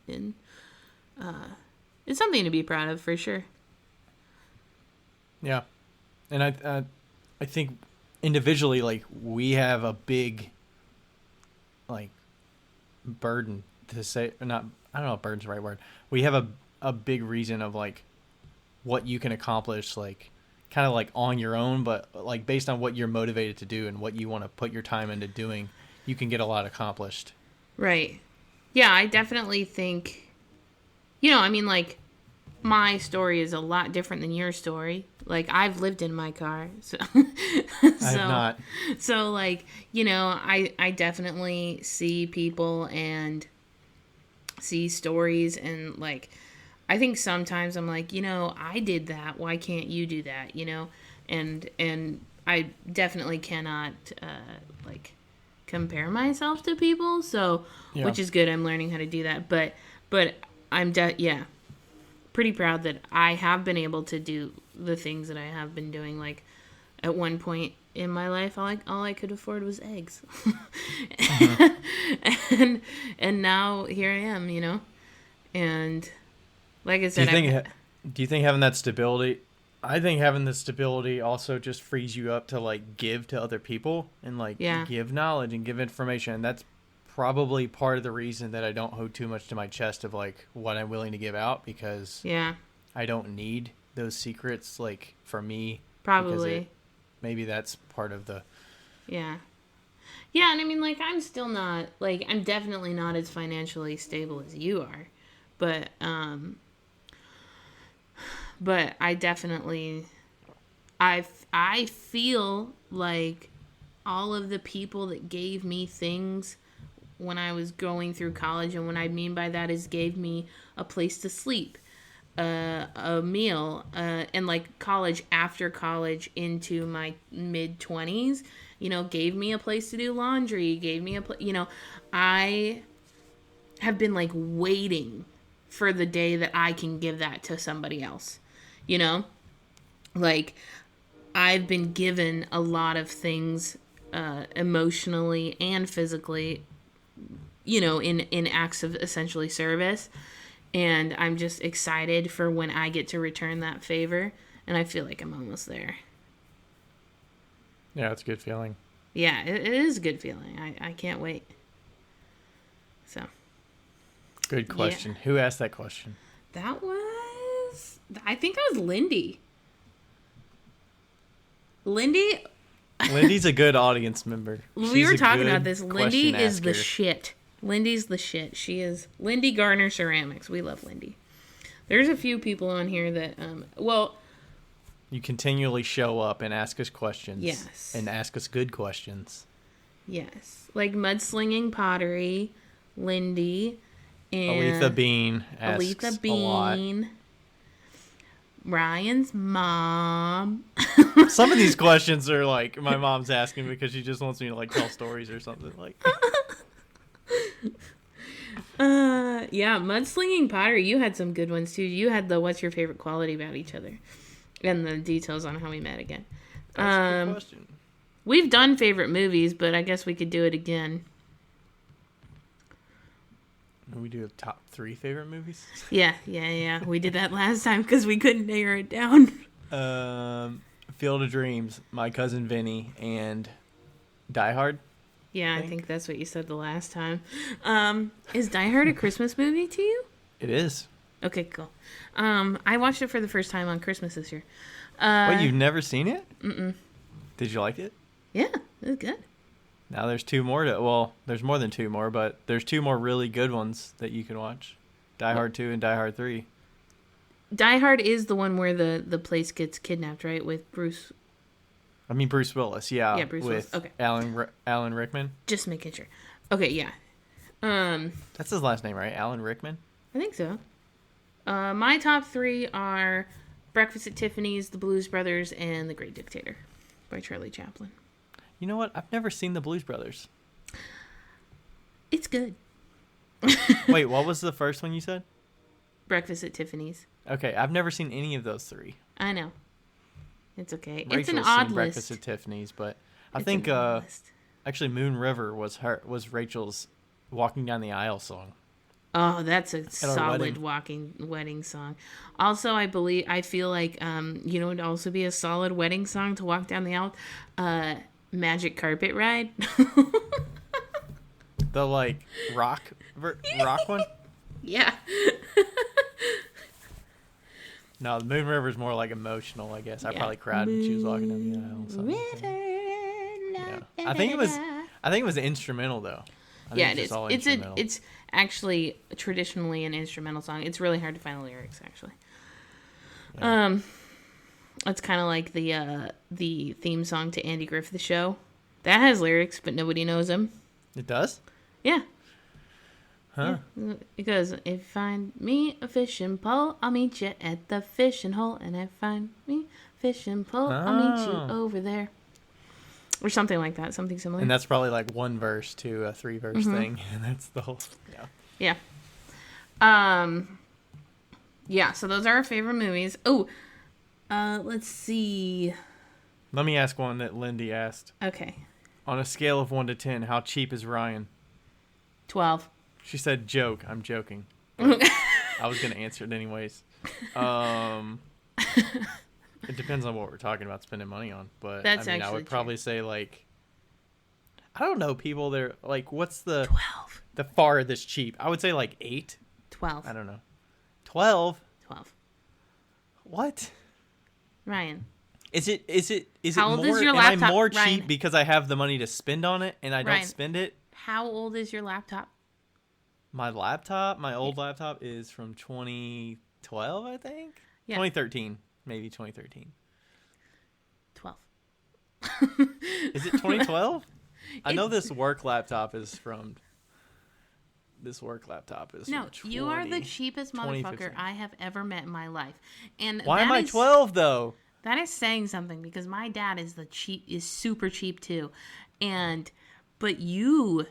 it's something to be proud of, for sure. Yeah. And I think individually, like, we have a big, like, burden to say, or not, I don't know if burden's the right word. We have a big reason of, like, what you can accomplish, like, kind of like on your own, but like based on what you're motivated to do and what you want to put your time into doing, you can get a lot accomplished. Right. Yeah, I definitely think, I mean, like, my story is a lot different than your story. Like, I've lived in my car, so I have so not. so like, I definitely see people and see stories, and like, I think sometimes I'm like, I did that. Why can't you do that? And I definitely cannot like compare myself to people. So, Yeah. which is good. I'm learning how to do that. But yeah, pretty proud that I have been able to do the things that I have been doing. Like, at one point in my life, all I could afford was eggs, and now here I am. And like I Do you said, think do you think having that stability, I think having the stability also just frees you up to like give to other people and like yeah, give knowledge and give information. And that's probably part of the reason that I don't hold too much to my chest of like what I'm willing to give out, because yeah, I don't need those secrets like for me, because probably, maybe that's part of the yeah. Yeah, and I mean, like, I'm still not, like, I'm definitely not as financially stable as you are, but I definitely, I feel like all of the people that gave me things when I was going through college, and what I mean by that is gave me a place to sleep, a meal, and like college, after college into my mid 20s, gave me a place to do laundry, gave me I have been like waiting for the day that I can give that to somebody else, you know? Like, I've been given a lot of things, emotionally and physically, in acts of essentially service. And I'm just excited for when I get to return that favor. And I feel like I'm almost there. yeah, it's a good feeling. Yeah, it is a good feeling. I can't wait. So, Good yeah. question. Who asked that question? I think that was Lindy. Lindy, Lindy's a good audience member. we were She's a talking good about this. question Lindy is the asker. shit. Lindy's the shit. She is Lindy Garner Ceramics. We love Lindy. There's a few people on here that, You continually show up and ask us questions. Yes. And ask us good questions. yes, like Mudslinging Pottery, Lindy, and Aletha Bean asks Aletha a lot. Bean, Ryan's mom. Some of these questions are like my mom's asking because she just wants me to like tell stories or something like. Yeah, Mudslinging Pottery. You had some good ones too. You had the what's your favorite quality about each other, and the details on how we met again. That's a good question. We've done favorite movies, but I guess we could do it again. We do top 3 favorite movies. Yeah. We did that last time because we couldn't narrow it down. Field of Dreams, My Cousin Vinny, and Die Hard. Yeah, I think that's what you said the last time. Is Die Hard a Christmas movie to you? It is. Okay, cool. I watched it for the first time on Christmas this year. Wait, you've never seen it? Mm-mm. Did you like it? Yeah, it was good. Now there's 2 more there's more than 2 more, but there's 2 more really good ones that you can watch. Die Hard 2 and Die Hard 3. Die Hard is the one where the place gets kidnapped, right? With Bruce. I mean Bruce Willis, yeah. Yeah, Bruce Willis. With Okay. Alan Rickman. Just making sure. Okay, yeah. That's his last name, right? Alan Rickman? I think so. My top 3 are Breakfast at Tiffany's, The Blues Brothers, and The Great Dictator by Charlie Chaplin. You know what? I've never seen the Blues Brothers. It's good. Wait, what was the first one you said? Breakfast at Tiffany's. Okay, I've never seen any of those 3. I know. It's okay. Rachel's It's an odd seen Breakfast list. at Tiffany's, but I It's think an odd list. actually Moon River was Rachel's Walking Down the Aisle song. Oh, that's a our solid wedding. wedding song. Also, I feel like it'd also be a solid wedding song to walk down the aisle. Magic Carpet Ride. The like rock one? Yeah. No, the Moon River's more like emotional, I guess. I probably cried when she was walking down the aisle. So. River, Yeah. I think it was instrumental though. Yeah, it's it just is. all It's instrumental. it's actually traditionally an instrumental song. It's really hard to find the lyrics, actually. Yeah. It's kind of like the theme song to Andy Griffith Show. That has lyrics, but nobody knows them. It does? Yeah. Huh. Yeah. It goes, if you find me a fishing pole, I'll meet you at the fishing hole. And if you find me a fishing pole, I'll meet you Oh. over there. Or something like that. Something similar. And that's probably like one verse to a 3-verse thing. And that's the whole... Yeah. Yeah. Yeah, so those are our favorite movies. Oh, let's see. Let me ask one that Lindy asked. Okay. On a scale of 1 to 10, how cheap is Ryan? 12. She said joke. I'm joking. I was going to answer it anyways. It depends on what we're talking about spending money on. But That's I actually would probably say like... I don't know, people. They're like, what's the 12. the farthest cheap? I would say like 8. 12. I don't know. 12? 12. What? Ryan. Is it How old more, is your am laptop, I more Ryan? cheap because I have the money to spend on it and I Ryan. don't spend it? How old is your laptop? My old laptop is from 2012, I think. Yeah. 2013, maybe 2013. 12. Is it 2012? I know this work laptop is from. This work laptop is No, from you are the cheapest motherfucker 2015. I have ever met in my life. And Why am that I is- 12 though? That is saying something because my dad is super cheap too. But you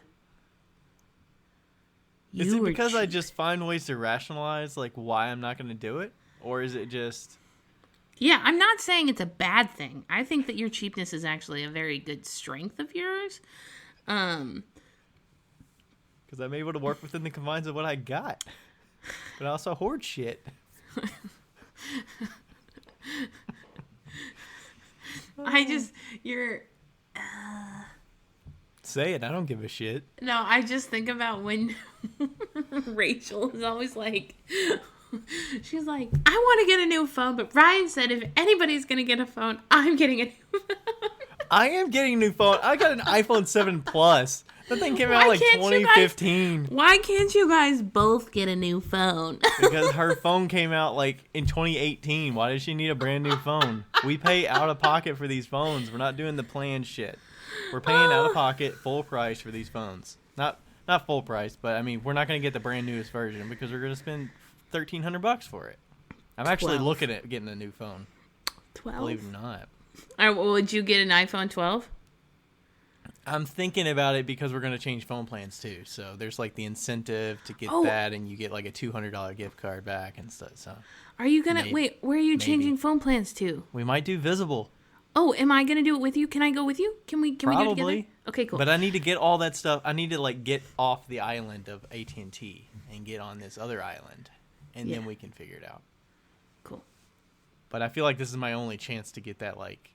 Is it were because I cheap. just find ways to rationalize like why I'm not going to do it, or is it just? Yeah, I'm not saying it's a bad thing. I think that your cheapness is actually a very good strength of yours. Because I'm able to work within the confines of what I got, but I also hoard shit. You're Say it. I don't give a shit. No, I just think about when Rachel is always like, she's like, I want to get a new phone, but Ryan said if anybody's going to get a phone, I'm getting a new phone. I am getting a new phone. I got an iPhone 7 Plus. That thing came out Why like can't you guys- 2015. Why can't you guys both get a new phone? Because her phone came out like in 2018. Why does she need a brand new phone? We pay out of pocket for these phones. We're not doing the planned shit. We're paying out of pocket full price for these phones. Not full price, but I mean, we're not going to get the brand newest version because we're going to spend $1,300 for it. I'm actually 12. looking at getting a new phone. 12? Believe it or not. All right, well, would you get an iPhone 12? I'm thinking about it because we're going to change phone plans too. So there's like the incentive to get Oh. that, and you get like a $200 gift card back and stuff. So Are you going to... Maybe. Wait, where are you Maybe. changing phone plans to? we might do Visible. Oh, am I going to do it with you? Can I go with you? Can we do it Probably. together? Okay, cool. But I need to get all that stuff. I need to like get off the island of AT&T and get on this other island, and Yeah. then we can figure it out. Cool. But I feel like this is my only chance to get that. Like,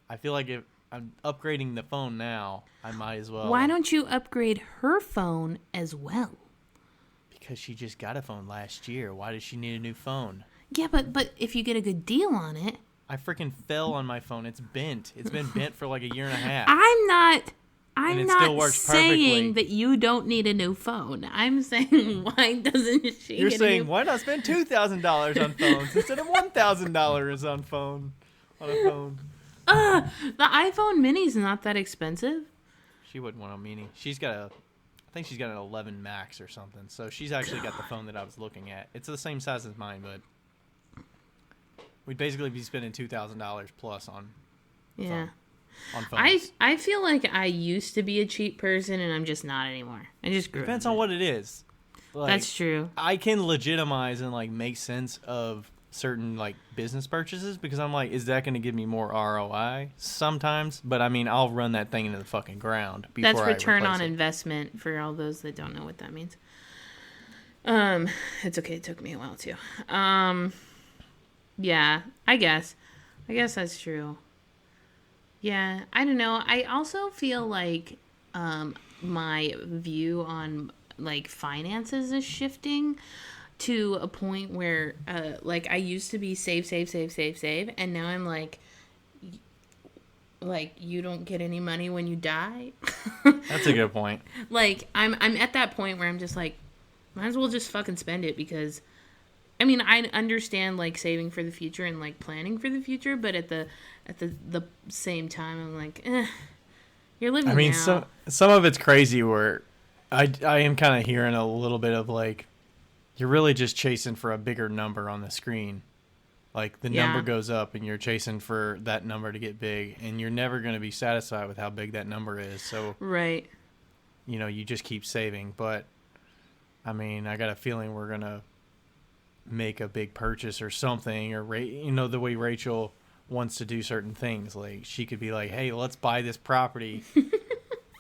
I feel like if I'm upgrading the phone now, I might as well. Why don't you upgrade her phone as well? Because she just got a phone last year. Why does she need a new phone? Yeah, but if you get a good deal on it... I freaking fell on my phone. It's bent. It's been bent for like a year and a half. I'm not And it not still works saying perfectly. that you don't need a new phone. I'm saying why doesn't she You're get saying a new... why not spend $2,000 on phones instead of $1,000 on a phone? The iPhone mini's not that expensive. She wouldn't want a mini. I think she's got an 11 Max or something. So she's actually got the phone that I was looking at. It's the same size as mine, but we'd basically be spending $2,000 plus on Yeah. phones. I feel like I used to be a cheap person and I'm just not anymore. I just grew Depends up. on what it is. Like, That's true. I can legitimize and like make sense of certain like business purchases because I'm like, is that going to give me more ROI? Sometimes, but I mean, I'll run that thing into the fucking ground before That's I return replace on it. investment for all those that don't know what that means. It's okay. It took me a while too. Yeah, I guess that's true. Yeah, I don't know. I also feel like my view on like finances is shifting to a point where like I used to be save, and now I'm like, like you don't get any money when you die. That's a good point. Like I'm at that point where I'm just like, might as well just fucking spend it because, I mean, I understand like saving for the future and like planning for the future, but at the same time, I'm like, you're living. I mean, now. some of it's crazy where I am kind of hearing a little bit of like, you're really just chasing for a bigger number on the screen. Like the number goes up and you're chasing for that number to get big, and you're never going to be satisfied with how big that number is. So, right. you know, you just keep saving. But I mean, I got a feeling we're going to make a big purchase or something, or, you know, the way Rachel wants to do certain things. Like she could be like, hey, let's buy this property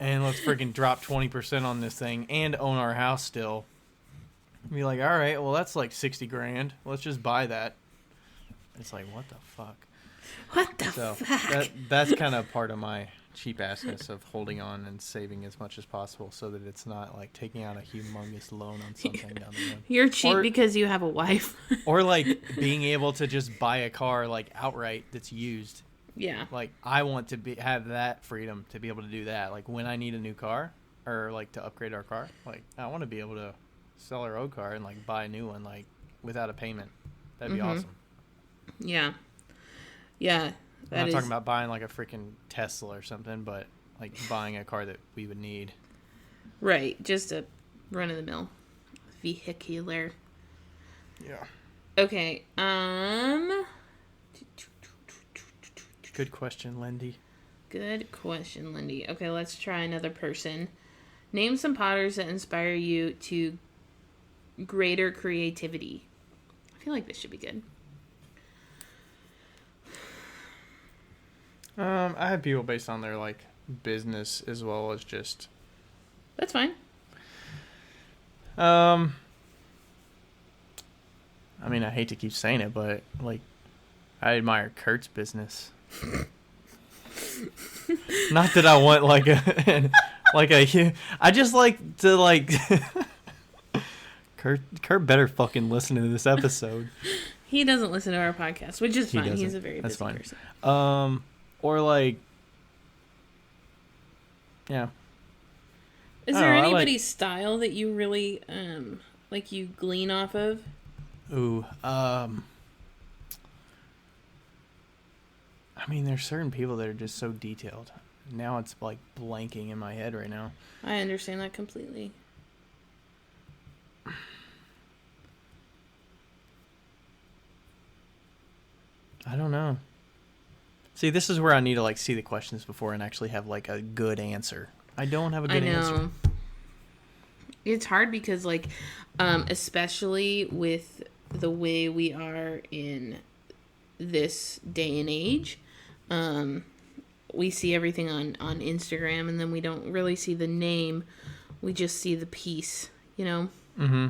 and let's freaking drop 20% on this thing and own our house still. Be like, all right, well, that's like 60 grand. Let's just buy that. It's like, what the fuck? What the fuck? That's kind of part of my cheap assness of holding on and saving as much as possible so that it's not like taking out a humongous loan on something down the road. You're cheap because you have a wife. Or like being able to just buy a car like outright that's used. Yeah. Like I want to have that freedom to be able to do that. Like when I need a new car or like to upgrade our car, like I want to be able to sell our old car and like buy a new one like without a payment. That'd be awesome. Yeah. Yeah. I'm not talking about buying like a freaking Tesla or something, but like buying a car that we would need. Right. Just a run-of-the-mill vehicular. Yeah. Okay. Good question, Lindy. Good question, Lindy. Okay, let's try another person. Name some potters that inspire you to greater creativity. I feel like this should be good. I have people based on their like business as well as just. That's fine. I mean, I hate to keep saying it, but like, I admire Kurt's business. Not that I want like a I just like to like. Kurt better fucking listen to this episode. He doesn't listen to our podcast, which is fine. He's a very busy person. Or like, yeah. Is there anybody's style that you really like you glean off of? Ooh, I mean, there's certain people that are just so detailed. Now it's like blanking in my head right now. I understand that completely. I don't know. See, this is where I need to like see the questions before and actually have like a good answer. I don't have a good answer. It's hard because like, especially with the way we are in this day and age, we see everything on Instagram and then we don't really see the name. We just see the piece, you know? Mm-hmm.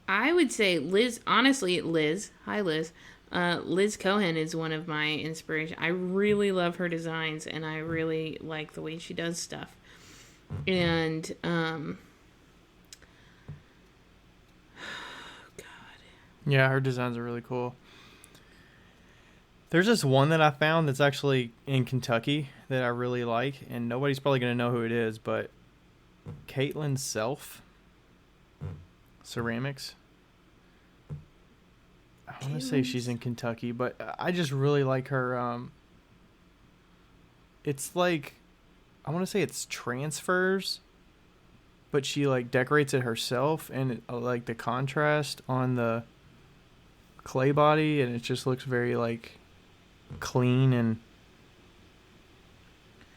I would say Liz, honestly, Liz, hi Liz, Liz Cohen is one of my inspirations. I really love her designs and I really like the way she does stuff. And, God. Yeah, her designs are really cool. There's this one that I found that's actually in Kentucky that I really like, and nobody's probably going to know who it is, but Caitlin Self Ceramics. I want to say she's in Kentucky, but I just really like her. It's like, I want to say it's transfers, but she like decorates it herself, and it, like the contrast on the clay body, and it just looks very like clean, and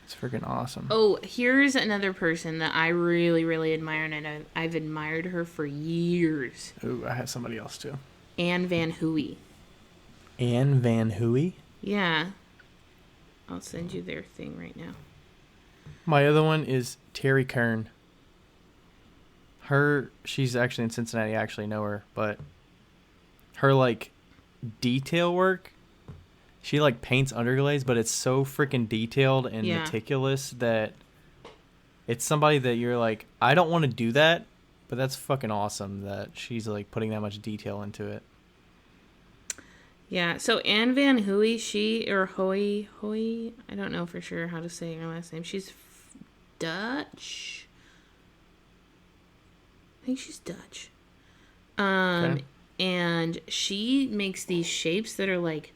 it's freaking awesome. Oh, here's another person that I really, really admire, and I've admired her for years. Ooh, I have somebody else too. Anne Van Hooey. Anne Van Hooey? Yeah. I'll send you their thing right now. My other one is Terry Kern. She's actually in Cincinnati. I actually know her, but her like detail work, she like paints underglaze, but it's so freaking detailed and meticulous that it's somebody that you're like, I don't want to do that, but that's fucking awesome that she's like putting that much detail into it. Yeah, so Anne Van Hoey, Hoey, I don't know for sure how to say her last name. She's Dutch. I think she's Dutch. Okay. And she makes these shapes that are like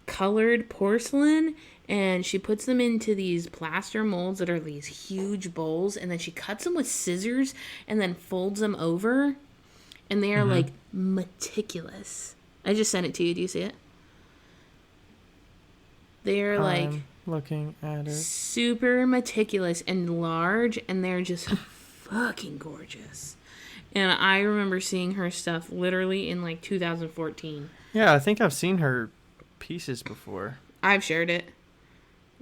colored porcelain, and she puts them into these plaster molds that are these huge bowls, and then she cuts them with scissors and then folds them over, and they are Mm-hmm. like meticulous. I just sent it to you. Do you see it? They're like I'm looking at it. super meticulous and large, and they're just fucking gorgeous. And I remember seeing her stuff literally in like 2014. Yeah, I think I've seen her pieces before. I've shared it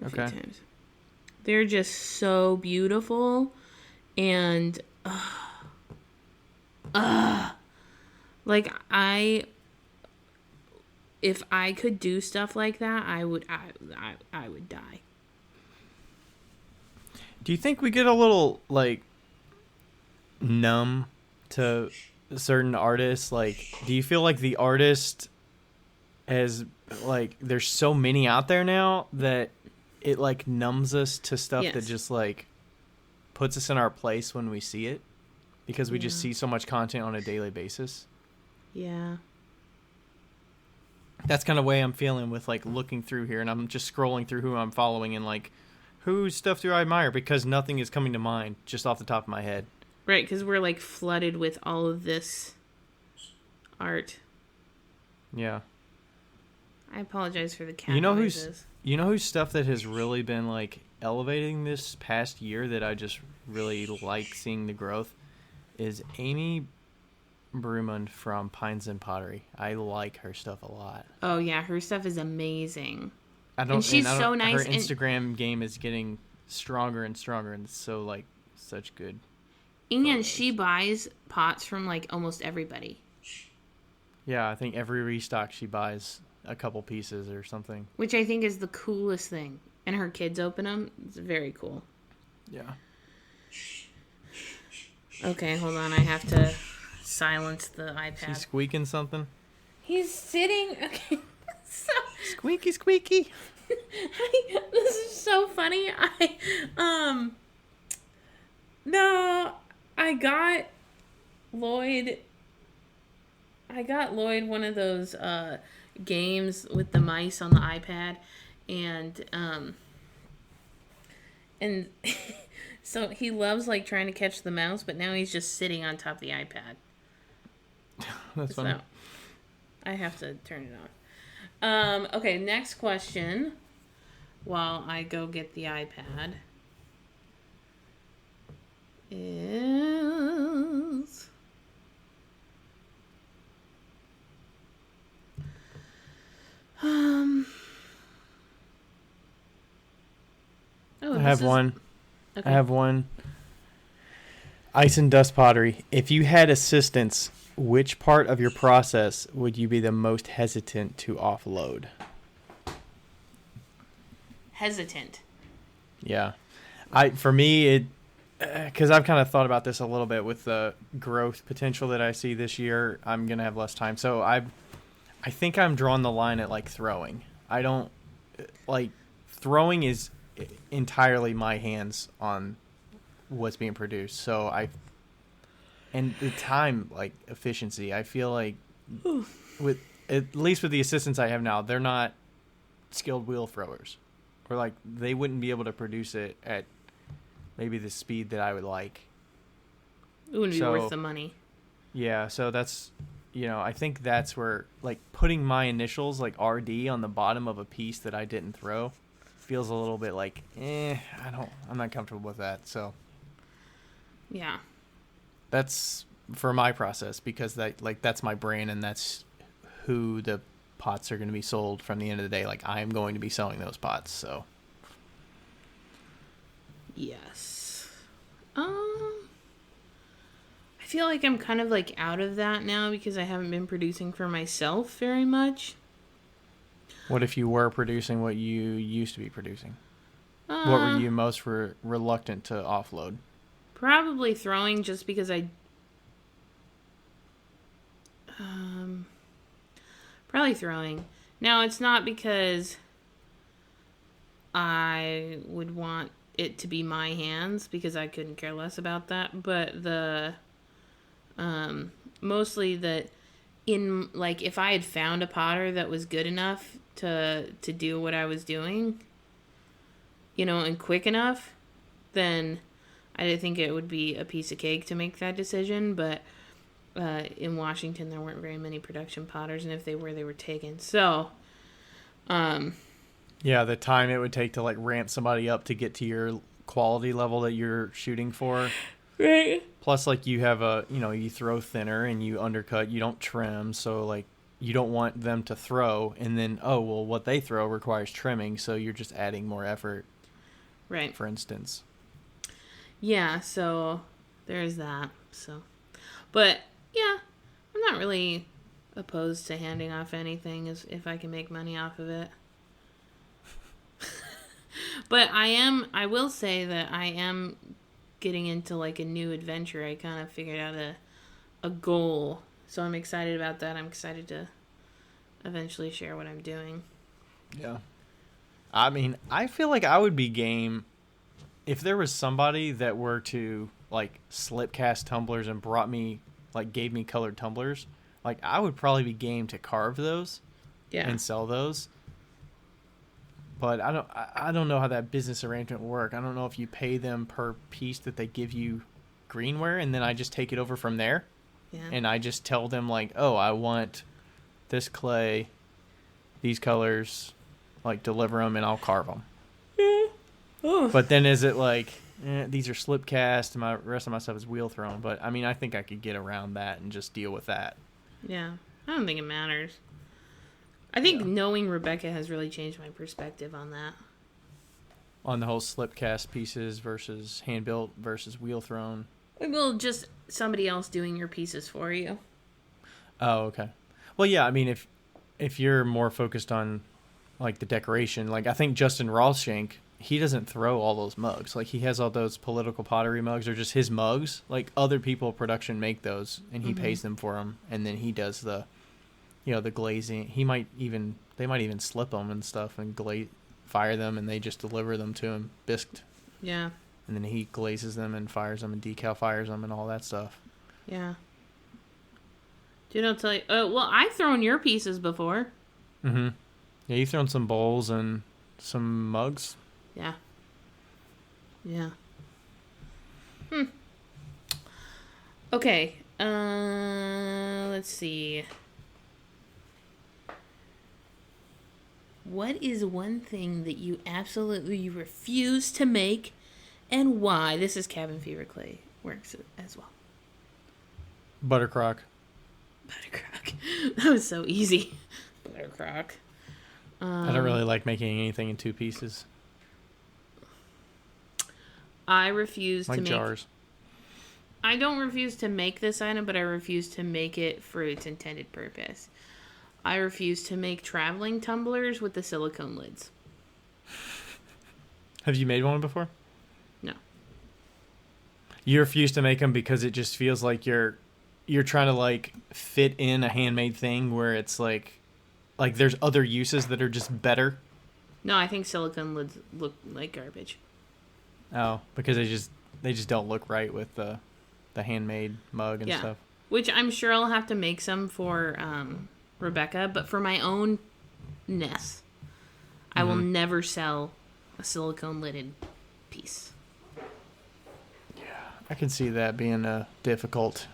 a few Okay. times. They're just so beautiful, and like if I could do stuff like that, I would die. Do you think we get a little like numb to certain artists? Like, do you feel like the artist has like there's so many out there now that it like numbs us to stuff that Yes. just like puts us in our place when we see it because we just Yeah. see so much content on a daily basis? Yeah. That's kind of way I'm feeling with like looking through here, and I'm just scrolling through who I'm following and like whose stuff do I admire because nothing is coming to mind just off the top of my head. Right, because we're like flooded with all of this art. Yeah. I apologize for the cat You know noises. whose stuff that has really been like elevating this past year that I just really like seeing the growth is Amy Brumund from Pines and Pottery. I like her stuff a lot. Oh yeah, her stuff is amazing. I don't. And she's I don't, so nice. Her Instagram game is getting stronger and stronger, and it's so like such good. And she buys pots from like almost everybody, Yeah, I think every restock she buys a couple pieces or something. which I think is the coolest thing. And her kids open them. It's very cool. Yeah. Okay, hold on. I have to silence the iPad. She's squeaking something. He's sitting. Okay. So, Squeaky, squeaky. this is so funny. No, I got Lloyd one of those games with the mice on the iPad, and so he loves like trying to catch the mouse, but now he's just sitting on top of the iPad. That's funny. So I have to turn it off. Okay, next question. While I go get the iPad is oh, I have one. Okay. I have one. Ice and dust pottery. If you had assistance, which part of your process would you be the most hesitant to offload? Hesitant. Yeah. For me, it because I've kind of thought about this a little bit with the growth potential that I see this year. I'm gonna have less time, so I think I'm drawing the line at like throwing. I don't like throwing is entirely my hands on what's being produced. So and the time like efficiency. I feel like with at least with the assistants I have now, they're not skilled wheel throwers, or like they wouldn't be able to produce it at maybe the speed that I would like. It wouldn't be worth the money. Yeah, so that's, I think that's where, like, putting my initials, like, RD on the bottom of a piece that I didn't throw feels a little bit like, I'm not comfortable with that, so. Yeah. That's for my process, because that's my brain, and that's who the pots are going to be sold from the end of the day. Like, I am going to be selling those pots, so. Yes. I feel like I'm kind of like out of that now because I haven't been producing for myself very much. What if you were producing what you used to be producing? What were you most reluctant to offload? Probably throwing, just because Probably throwing. Now, it's not because I would want it to be my hands, because I couldn't care less about that, but mostly that in, like, if I had found a potter that was good enough to do what I was doing, and quick enough, then I think it would be a piece of cake to make that decision. But in Washington, there weren't very many production potters, and if they were, they were taken. So, yeah, the time it would take to like ramp somebody up to get to your quality level that you're shooting for. right. Plus, like, you have you throw thinner and you undercut, you don't trim, so like you don't want them to throw and then what they throw requires trimming, so you're just adding more effort. Right. For instance. Yeah, so there's that. So, but yeah, I'm not really opposed to handing off anything if I can make money off of it. But I will say that I am getting into like a new adventure. I kind of figured out a goal. So I'm excited about that. I'm excited to eventually share what I'm doing. Yeah. I mean, I feel like I would be game if there was somebody that were to like slip cast tumblers and gave me colored tumblers. Like, I would probably be game to carve those and sell those. But I don't know how that business arrangement would work. I don't know if you pay them per piece that they give you greenware, and then I just take it over from there. Yeah. And I just tell them like, oh, I want this clay, these colors, like deliver them and I'll carve them. Yeah. Oh. But then is it like, these are slip cast and my rest of my stuff is wheel thrown? But I mean, I think I could get around that and just deal with that. Yeah. I don't think it matters. I think knowing Rebecca has really changed my perspective on that. On the whole slip cast pieces versus hand built versus wheel thrown. Well, just somebody else doing your pieces for you. Oh, okay. Well, yeah, I mean, if you're more focused on like the decoration, like I think Justin Rawshank, he doesn't throw all those mugs. Like, he has all those political pottery mugs or just his mugs. Like, other people production make those and he pays them for them, and then he does the the glazing. They might even slip them and stuff and fire them, and they just deliver them to him bisqued. Yeah. And then he glazes them and fires them and decal fires them and all that stuff. Yeah. Dude, I'll tell you. Well, I've thrown your pieces before. Mm-hmm. Yeah, you've thrown some bowls and some mugs. Yeah. Yeah. Okay. Let's see. What is one thing that you absolutely refuse to make, and why? This is Cabin Fever Clay works as well. Buttercrock. That was so easy. Buttercrock. I don't really like making anything in two pieces. I refuse to make jars. I don't refuse to make this item, but I refuse to make it for its intended purpose. I refuse to make traveling tumblers with the silicone lids. Have you made one before? No. You refuse to make them because it just feels like you're trying to like fit in a handmade thing where it's like there's other uses that are just better. No, I think silicone lids look like garbage. Oh, because they just don't look right with the handmade mug and stuff. Which I'm sure I'll have to make some for Rebecca, but for my own ness, I will never sell a silicone lidded piece. Yeah, I can see that being difficult.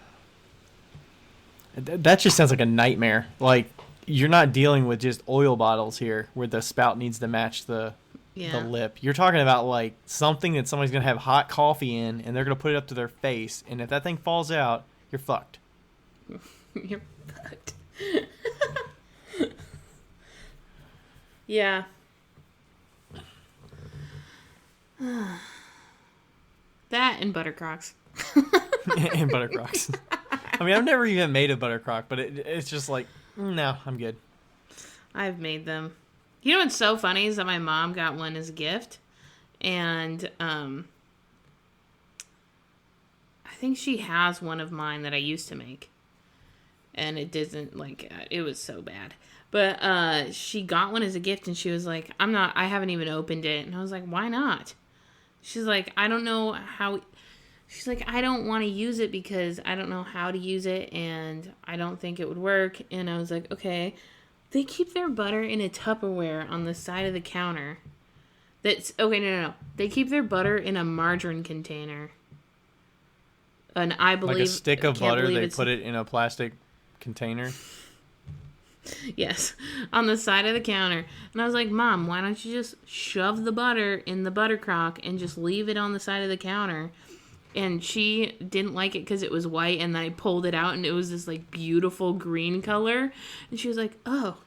That just sounds like a nightmare. Like, you're not dealing with just oil bottles here where the spout needs to match the lip. You're talking about like something that somebody's going to have hot coffee in and they're going to put it up to their face, and if that thing falls out, you're fucked. You're fucked. Yeah. That and Buttercrocks. And Buttercrocks. I mean, I've never even made a Buttercrock, but it's just like, no, I'm good. I've made them. You know what's so funny is that my mom got one as a gift, and I think she has one of mine that I used to make. and it didn't, like, it was so bad. But she got one as a gift, and she was like, I haven't even opened it. And I was like, why not? She's like, I don't know how. She's like, I don't want to use it because I don't know how to use it, and I don't think it would work. And I was like, okay. They keep their butter in a Tupperware on the side of the counter. That's okay. No. They keep their butter in a margarine container. And I believe, like a stick of butter, they put it in a plastic container. Yes, on the side of the counter. And I was like, Mom, why don't you just shove the butter in the butter crock and just leave it on the side of the counter? And she didn't like it because it was white, and then I pulled it out, and it was this, like, beautiful green color. And she was like, oh,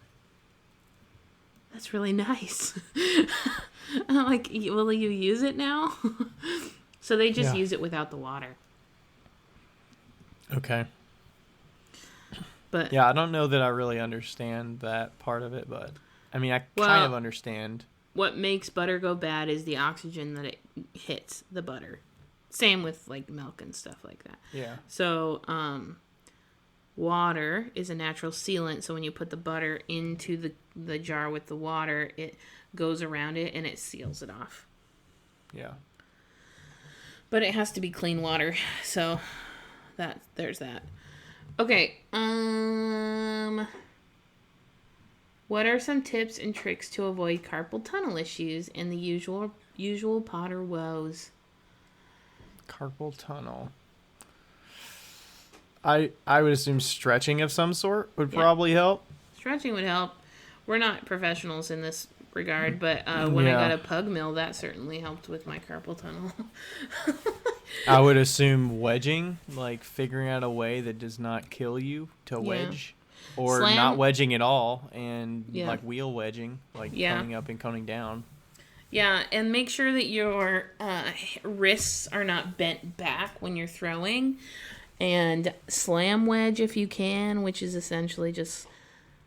that's really nice. And I'm like, will you use it now? So they just use it without the water. Okay. But yeah, I don't know that I really understand that part of it, but I mean, I kind of understand. What makes butter go bad is the oxygen that it hits the butter. Same with, like, milk and stuff like that. Yeah. So, water is a natural sealant. So when you put the butter into the jar with the water, it goes around it and it seals it off. Yeah. But it has to be clean water. So there's that. Okay. What are some tips and tricks to avoid carpal tunnel issues and the usual Potter woes? Carpal tunnel. I would assume stretching of some sort would probably help. Stretching would help. We're not professionals in this regard, but when I got a pug mill, that certainly helped with my carpal tunnel. I would assume wedging, like figuring out a way that does not kill you to wedge. Or not wedging at all, and like wheel wedging, like coming up and coming down. Yeah, and make sure that your wrists are not bent back when you're throwing. And slam wedge if you can, which is essentially just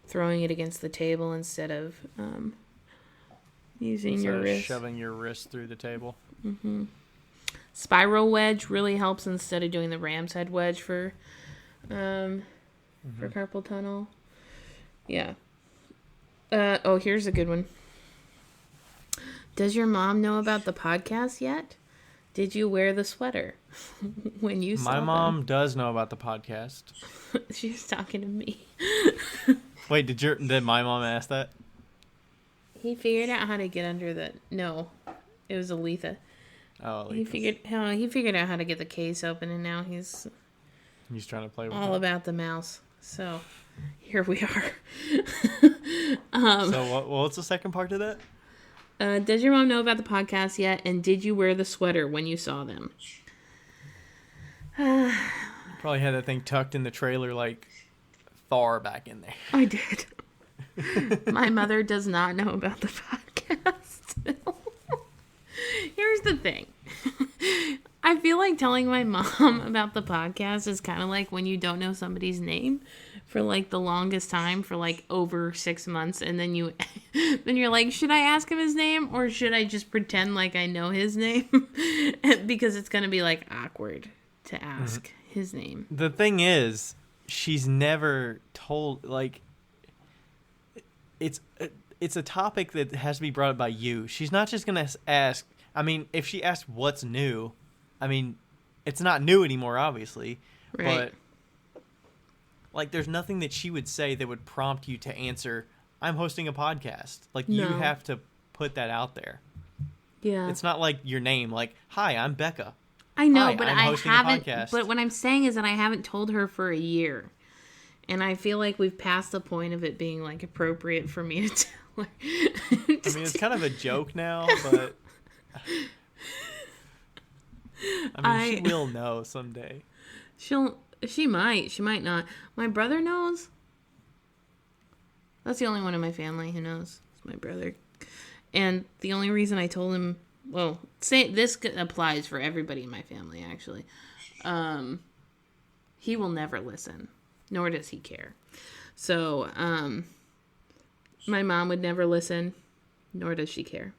throwing it against the table instead of using your wrist. Shoving your wrist through the table. Mm-hmm. Spiral wedge really helps instead of doing the ram's head wedge for carpal tunnel. Yeah. Here's a good one. Does your mom know about the podcast yet? Did you wear the sweater when you saw My them? mom does know about the podcast. She's talking to me. Wait, did my mom ask that? He figured out how to get under the... No, it was Aletha. Oh, Aletha. He figured out how to get the case open, and now he's trying to play with all about the mouse. So here we are. So what's the second part of that? Does your mom know about the podcast yet? And did you wear the sweater when you saw them? Probably had that thing tucked in the trailer like Thor back in there. I did. My mother does not know about the podcast. Here's the thing. I feel like telling my mom about the podcast is kind of like when you don't know somebody's name for like the longest time, for like over 6 months, and then you're like, should I ask him his name or should I just pretend like I know his name? Because it's gonna be like awkward to ask his name. The thing is, she's never told, like, it's a topic that has to be brought up by you. She's not just gonna ask. I mean, if she asks what's new, I mean, it's not new anymore, obviously. Right. But like, there's nothing that she would say that would prompt you to answer, I'm hosting a podcast. Like, you have to put that out there. Yeah. It's not like your name, like, hi, I'm Becca. I know, Hi, but I'm I hosting a haven't. podcast. But what I'm saying is that I haven't told her for a year. And I feel like we've passed the point of it being, like, appropriate for me to tell her. I mean, it's kind of a joke now, but I mean, she will know someday. She might not. My brother knows. That's the only one in my family who knows. It's my brother. And the only reason I told him, well, say this applies for everybody in my family, actually. He will never listen, nor does he care. So, my mom would never listen, nor does she care.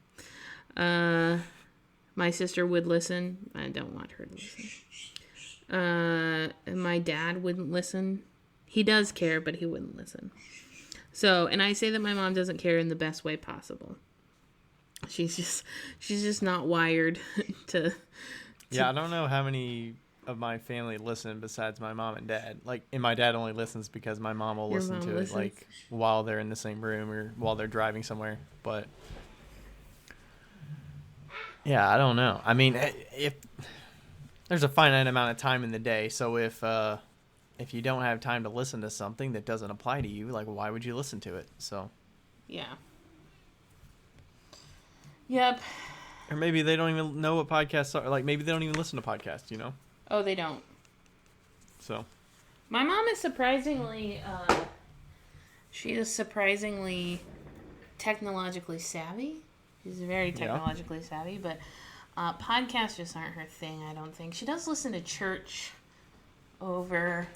My sister would listen. I don't want her to listen. My dad wouldn't listen. He does care, but he wouldn't listen. So, and I say that my mom doesn't care in the best way possible. She's just not wired to. Yeah, I don't know how many of my family listen besides my mom and dad. Like, and my dad only listens because my mom will listen to it like while they're in the same room or while they're driving somewhere. But yeah, I don't know. I mean, if there's a finite amount of time in the day, so if you don't have time to listen to something that doesn't apply to you, like, why would you listen to it? So yeah. Yep. Or maybe they don't even know what podcasts are. Like, maybe they don't even listen to podcasts, you know? Oh, they don't. So. My mom is surprisingly, she is surprisingly technologically savvy. She's very technologically savvy, but podcasts just aren't her thing, I don't think. She does listen to church over...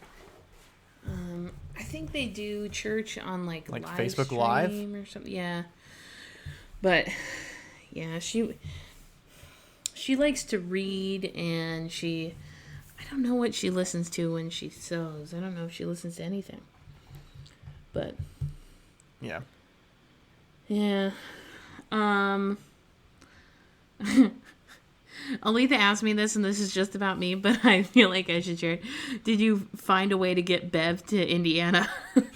I think they do church on, like live Facebook Live? or something. Yeah. But... yeah, she likes to read, and I don't know what she listens to when she sews. I don't know if she listens to anything. But yeah. Yeah. Aletha asked me this, and this is just about me, but I feel like I should share it. Did you find a way to get Bev to Indiana? Did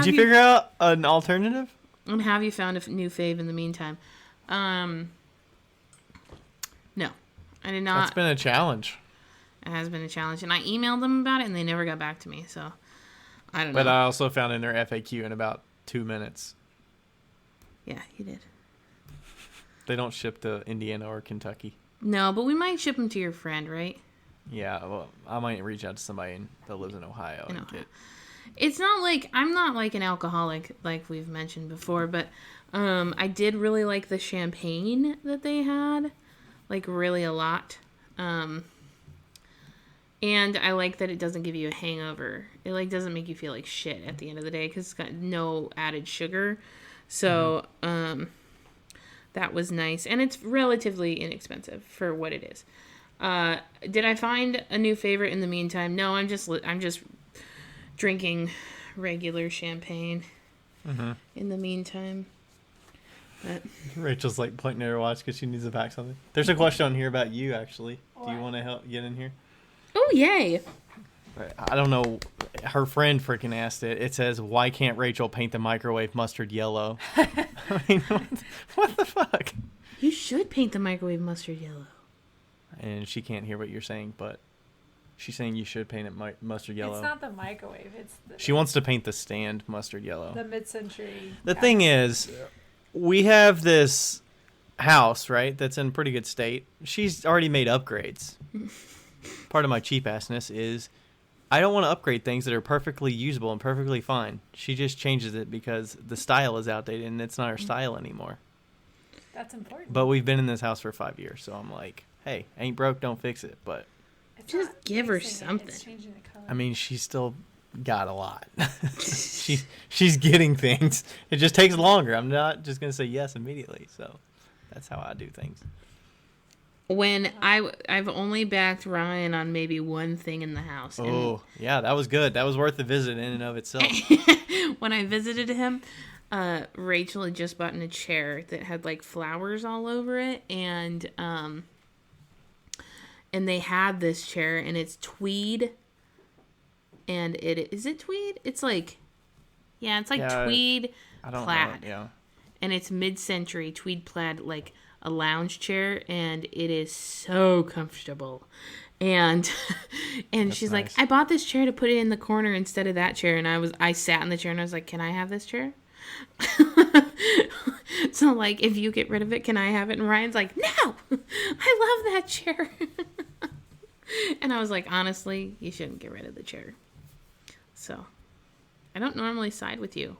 you figure out an alternative? And have you found a new fave in the meantime? No, I did not. That's been a challenge. It has been a challenge, and I emailed them about it, and they never got back to me. So I don't know. But I also found in their FAQ in about 2 minutes. Yeah, you did. They don't ship to Indiana or Kentucky. No, but we might ship them to your friend, right? Yeah, well, I might reach out to somebody that lives in Ohio. It's not like I'm not like an alcoholic, like we've mentioned before, but I did really like the champagne that they had, like really a lot. And I like that it doesn't give you a hangover. It like doesn't make you feel like shit at the end of the day because it's got no added sugar. So that was nice, and it's relatively inexpensive for what it is. Did I find a new favorite in the meantime? No, I'm just drinking regular champagne in the meantime. But Rachel's like pointing at her watch because she needs to pack something. There's a question on here about you, actually. What? Do you want to help get in here? Oh, yay. I don't know. Her friend freaking asked it. It says, why can't Rachel paint the microwave mustard yellow? I mean, what the fuck? You should paint the microwave mustard yellow. And she can't hear what you're saying, but she's saying you should paint it mustard yellow. It's not the microwave. It's she wants to paint the stand mustard yellow. The mid-century. The thing is, we have this house, right, that's in pretty good state. She's already made upgrades. Part of my cheap-assness is I don't want to upgrade things that are perfectly usable and perfectly fine. She just changes it because the style is outdated and it's not her style anymore. That's important. But we've been in this house for 5 years, so I'm like, hey, ain't broke, don't fix it. But it's just give her something. It's changing the color. I mean, she's still got a lot. she's getting things. It just takes longer. I'm not just gonna say yes immediately. So that's how I do things. When I've only backed Ryan on maybe one thing in the house. Oh, yeah, that was good. That was worth the visit in and of itself. When I visited him, Rachel had just bought in a chair that had like flowers all over it, and they had this chair, and it's tweed, and is it tweed? It's like, yeah, it's like tweed plaid. Yeah, and it's mid-century tweed plaid, like a lounge chair, and it is so comfortable. And she's like, I bought this chair to put it in the corner instead of that chair. And I sat in the chair and I was like, can I have this chair? So like, if you get rid of it, can I have it? And Ryan's like, no, I love that chair. And I was like, honestly, you shouldn't get rid of the chair. So I don't normally side with you.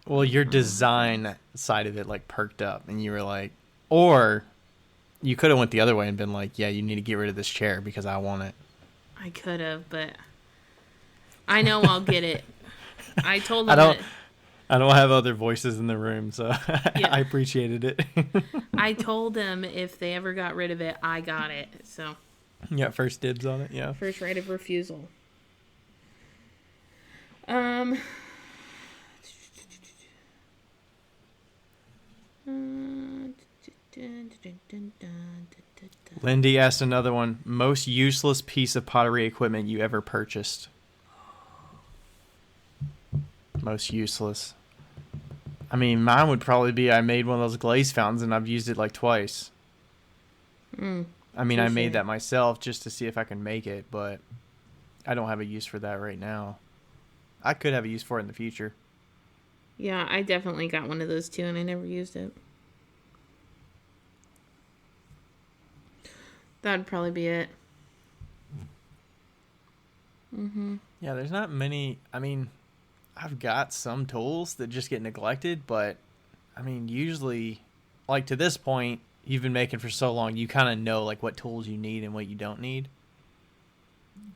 Well, your design side of it like perked up, and you were like, or you could have went the other way and been like, yeah, you need to get rid of this chair because I want it. I could have, but I know I'll get it. I told them I don't have other voices in the room, so yeah. I appreciated it. I told them if they ever got rid of it, I got it. So yeah, first dibs on it, yeah. First right of refusal. Um. Lindy asked another one. Most useless piece of pottery equipment you ever purchased? Most useless. I mean, mine would probably be I made one of those glaze fountains and I've used it like twice. I mean, I made that myself just to see if I can make it, but I don't have a use for that right now. I could have a use for it in the future. Yeah, I definitely got one of those too, and I never used it. That'd probably be it. Yeah, there's not many. I mean, I've got some tools that just get neglected, but I mean, usually, like to this point, you've been making for so long, you kind of know like what tools you need and what you don't need.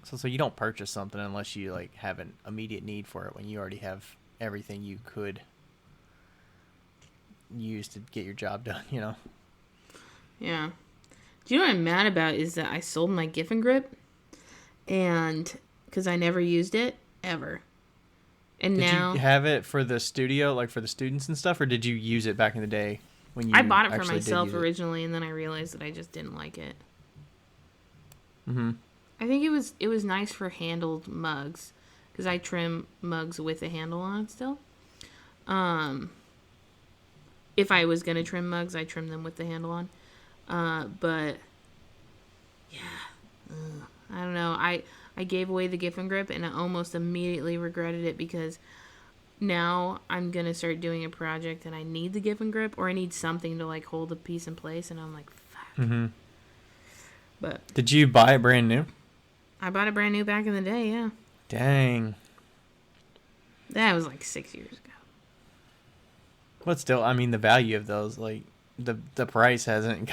So you don't purchase something unless you like have an immediate need for it when you already have everything you could use to get your job done, you know? Yeah. Do you know what I'm mad about is that I sold my Giffen grip, and because I never used it ever. And Did now you have it for the studio, like for the students and stuff, or did you use it back in the day when you I bought it for actually did myself use it? originally, and then I realized that I just didn't like it. Mm-hmm. I think it was nice for handled mugs, because I trim mugs with a handle on it still. If I was gonna trim mugs, I trim them with the handle on. But yeah, I don't know. I gave away the Giffen grip, and I almost immediately regretted it because now I'm gonna start doing a project and I need the Giffen grip, or I need something to like hold a piece in place, and I'm like, fuck. Mm-hmm. But Did you buy it brand new? I bought it brand new back in the day. Yeah, Dang. that was like 6 years ago. But still, I mean, the value of those, like the price hasn't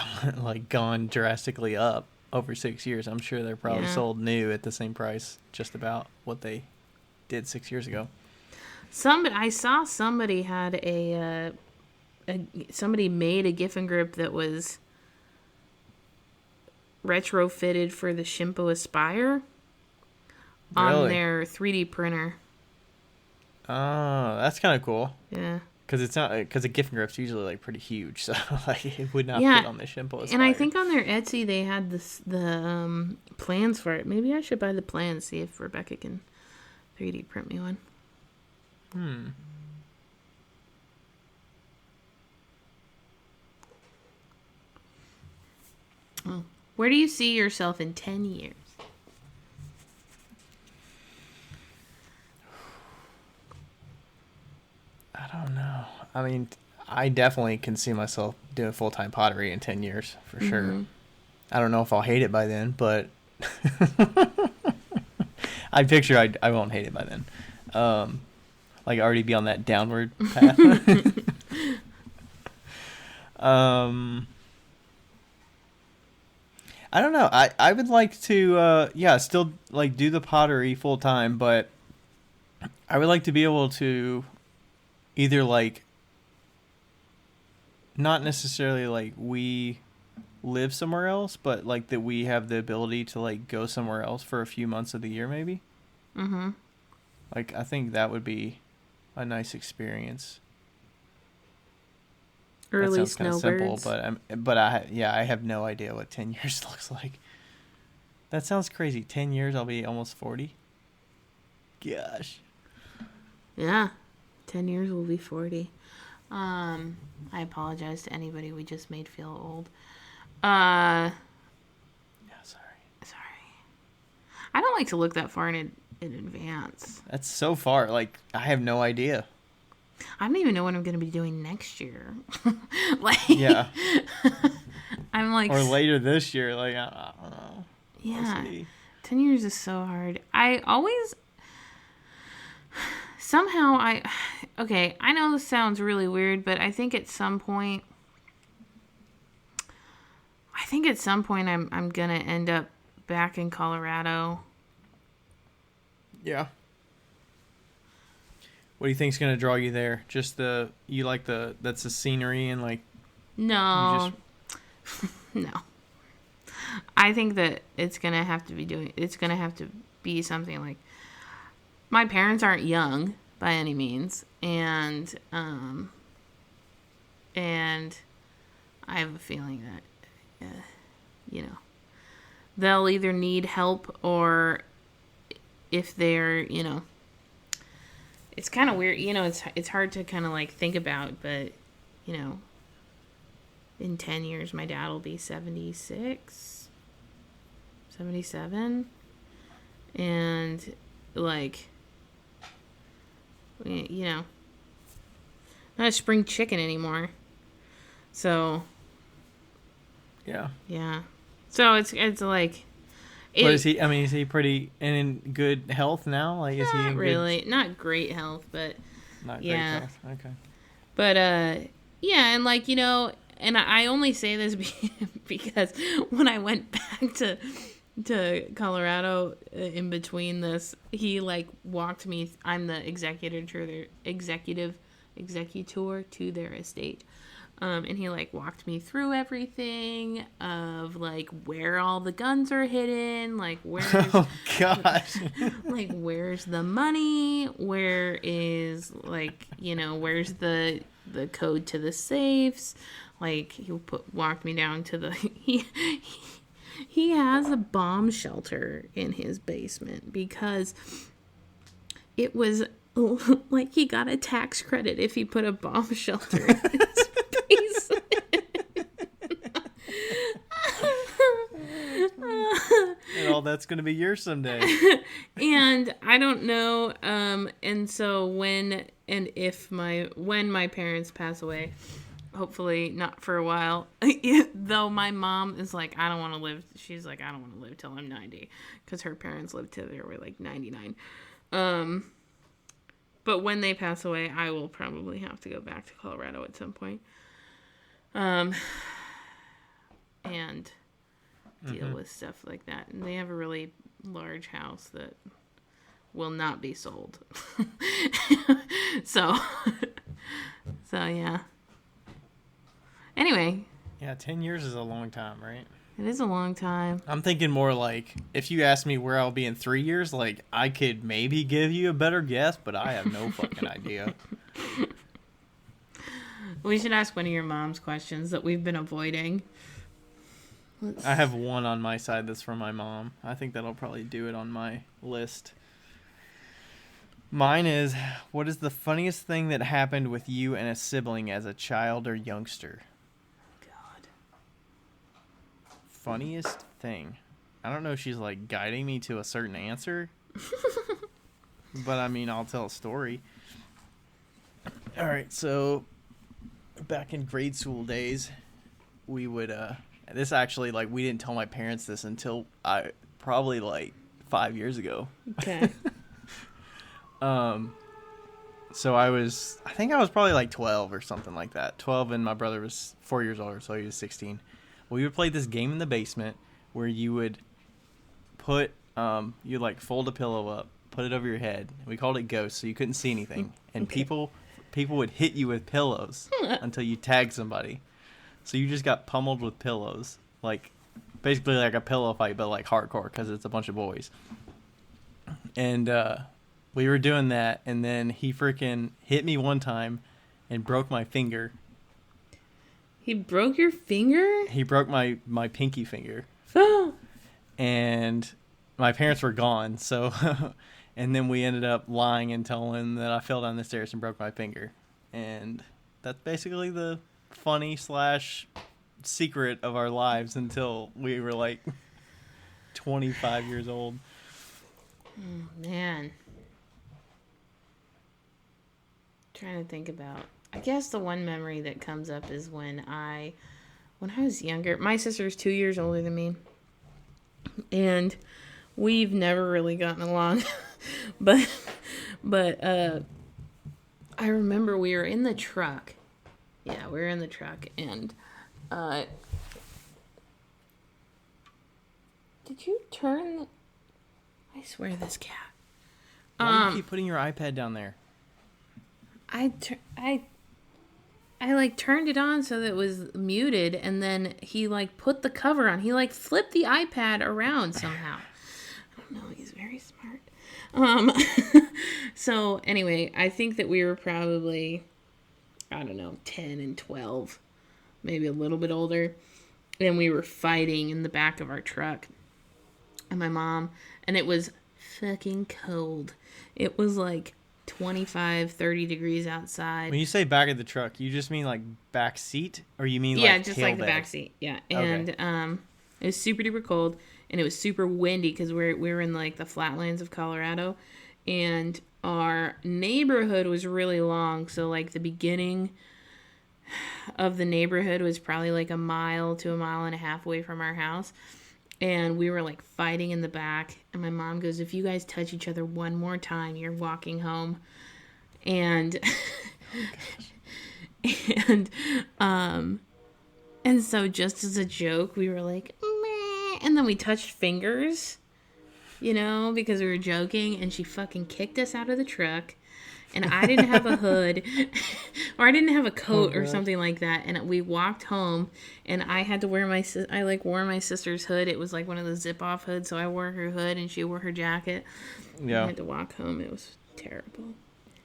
gone drastically up over 6 years. I'm sure they're probably sold new at the same price, just about what they did 6 years ago. I saw somebody had somebody made a Giffen grip that was retrofitted for the Shimpo Aspire on their 3D printer. Oh, that's kind of cool. Yeah. Because it's not because a Giffen grip's usually like pretty huge, so like it would not fit on the Shimpo Aspire. And I think on their Etsy they had the plans for it. Maybe I should buy the plans, see if Rebecca can 3D print me one. Oh. Where do you see yourself in 10 years? I don't know. I mean, I definitely can see myself doing full-time pottery in 10 years, for sure. I don't know if I'll hate it by then, but I picture I won't hate it by then. Like already be on that downward path. I don't know. I would like to, still like do the pottery full time, but I would like to be able to either like, not necessarily like we live somewhere else, but like that we have the ability to like go somewhere else for a few months of the year, maybe. Like I think that would be a nice experience. Early that sounds kind of simple, snowbirds. but I have no idea what 10 years looks like. That sounds crazy. 10 years, I'll be almost 40. Gosh. Yeah. 10 years will be 40. I apologize to anybody we just made feel old. Yeah, sorry. I don't like to look that far in advance. That's so far. Like, I have no idea. I don't even know what I'm going to be doing next year. Like, Yeah. I'm like... Or later this year. Like, I don't know. Yeah. 10 years is so hard. I always... Somehow Okay, I know this sounds really weird, but I think at some point... I'm going to end up back in Colorado. Yeah. What do you think's gonna draw you there? Just that's the scenery and like. No. No. I think that it's gonna have to be something like my parents aren't young by any means, and I have a feeling that you know, they'll either need help, or if they're, you know, it's kind of weird, you know, it's hard to kind of like think about, but you know, in 10 years my dad will be 76, 77, and like, you know, not a spring chicken anymore. So Yeah. yeah, so it's like, But is he? I mean, is he pretty in good health now? Like, is he in really not great health, but not yeah. great health? Okay. But yeah, and like, you know, and I only say this because when I went back to Colorado, in between this, he like walked me. I'm the executor to their estate. And he like walked me through everything of like where all the guns are hidden, like where's Oh gosh. like where's the money, where is, like, you know, where's the code to the safes. Like he walked me down to the he has a bomb shelter in his basement because it was like he got a tax credit if he put a bomb shelter in his basement. And all that's going to be yours someday. And I don't know, and so when my parents pass away, hopefully not for a while, though my mom is like, I don't want to live, she's like, I don't want to live till I'm 90, because her parents lived till they were like 99. But when they pass away, I will probably have to go back to Colorado at some point. And deal with stuff like that. And they have a really large house that will not be sold. So yeah. Anyway. Yeah, 10 years is a long time, right? It is a long time. I'm thinking more like, if you ask me where I'll be in 3 years, like, I could maybe give you a better guess, but I have no fucking idea. We should ask one of your mom's questions that we've been avoiding. I have one on my side that's from my mom. I think that'll probably do it on my list. Mine is, what is the funniest thing that happened with you and a sibling as a child or youngster? God. Funniest thing. I don't know if she's like guiding me to a certain answer. But I mean, I'll tell a story. Alright, so back in grade school days, we would, this actually, like, we didn't tell my parents this until probably like 5 years ago. Okay. So I think I was probably like 12 or something like that. 12, and my brother was 4 years older, so he was 16. We would play this game in the basement where you would put, you'd like fold a pillow up, put it over your head. We called it Ghost, so you couldn't see anything. And Okay. people would hit you with pillows until you tagged somebody. So you just got pummeled with pillows, like basically like a pillow fight, but like hardcore because it's a bunch of boys. And we were doing that, and then he freaking hit me one time and broke my finger. He broke your finger? He broke my pinky finger. Oh. And my parents were gone, so and then we ended up lying and telling that I fell down the stairs and broke my finger. And that's basically the funny / secret of our lives until we were like 25 years old. Man. Trying to think about, I guess the one memory that comes up is when I was younger. My sister's 2 years older than me, and we've never really gotten along. but I remember we were in the truck. Yeah, we were in the truck, and did you turn? I swear, this cat. Why do you keep putting your iPad down there? I like turned it on so that it was muted, and then he like put the cover on. He like flipped the iPad around somehow. don't know. He's very smart. Um, so anyway, I think that we were probably, I don't know, 10 and 12, maybe a little bit older. And we were fighting in the back of our truck. And my mom, and it was fucking cold. It was like 25, 30 degrees outside. When you say back of the truck, you just mean like back seat, or you mean Yeah, like just like the tailbed? back seat. Yeah. And it was super duper cold, and it was super windy because we were in like the flatlands of Colorado, and our neighborhood was really long. So like the beginning of the neighborhood was probably like a mile to a mile and a half away from our house. And we were like fighting in the back. And my mom goes, if you guys touch each other one more time, you're walking home. And and so just as a joke, we were like, meh. And then we touched fingers, because we were joking. And she fucking kicked us out of the truck. And I didn't have a hood, or I didn't have a coat or something like that. And we walked home, and I had to wear wore my sister's hood. It was like one of the zip off hoods, so I wore her hood, and she wore her jacket. Yeah. I had to walk home. It was terrible.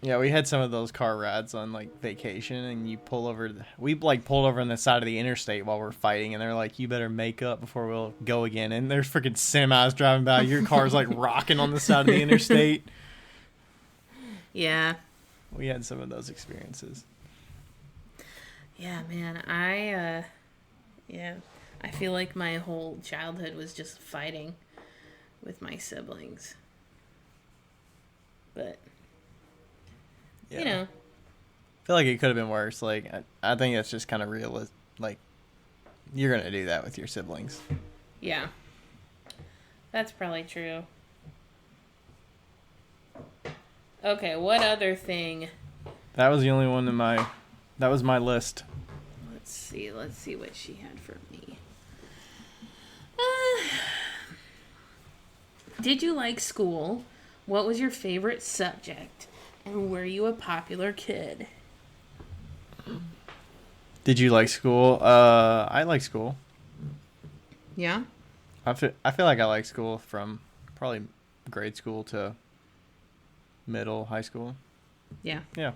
Yeah, we had some of those car rides on like vacation, and you pull over. We like pulled over on the side of the interstate while we're fighting, and they're like, "You better make up before we'll go again." And there's freaking semis driving by. Your car's like rocking on the side of the interstate. Yeah. We had some of those experiences. Yeah, man. I feel like my whole childhood was just fighting with my siblings. But, Yeah. I feel like it could have been worse. Like, I think that's just kind of real. Like, you're going to do that with your siblings. Yeah. That's probably true. Okay, what other thing? That was the only one that was my list. Let's see what she had for me. Did you like school? What was your favorite subject? And were you a popular kid? Did you like school? I like school. Yeah? I feel like I like school from probably grade school to middle, high school. Yeah. Yeah.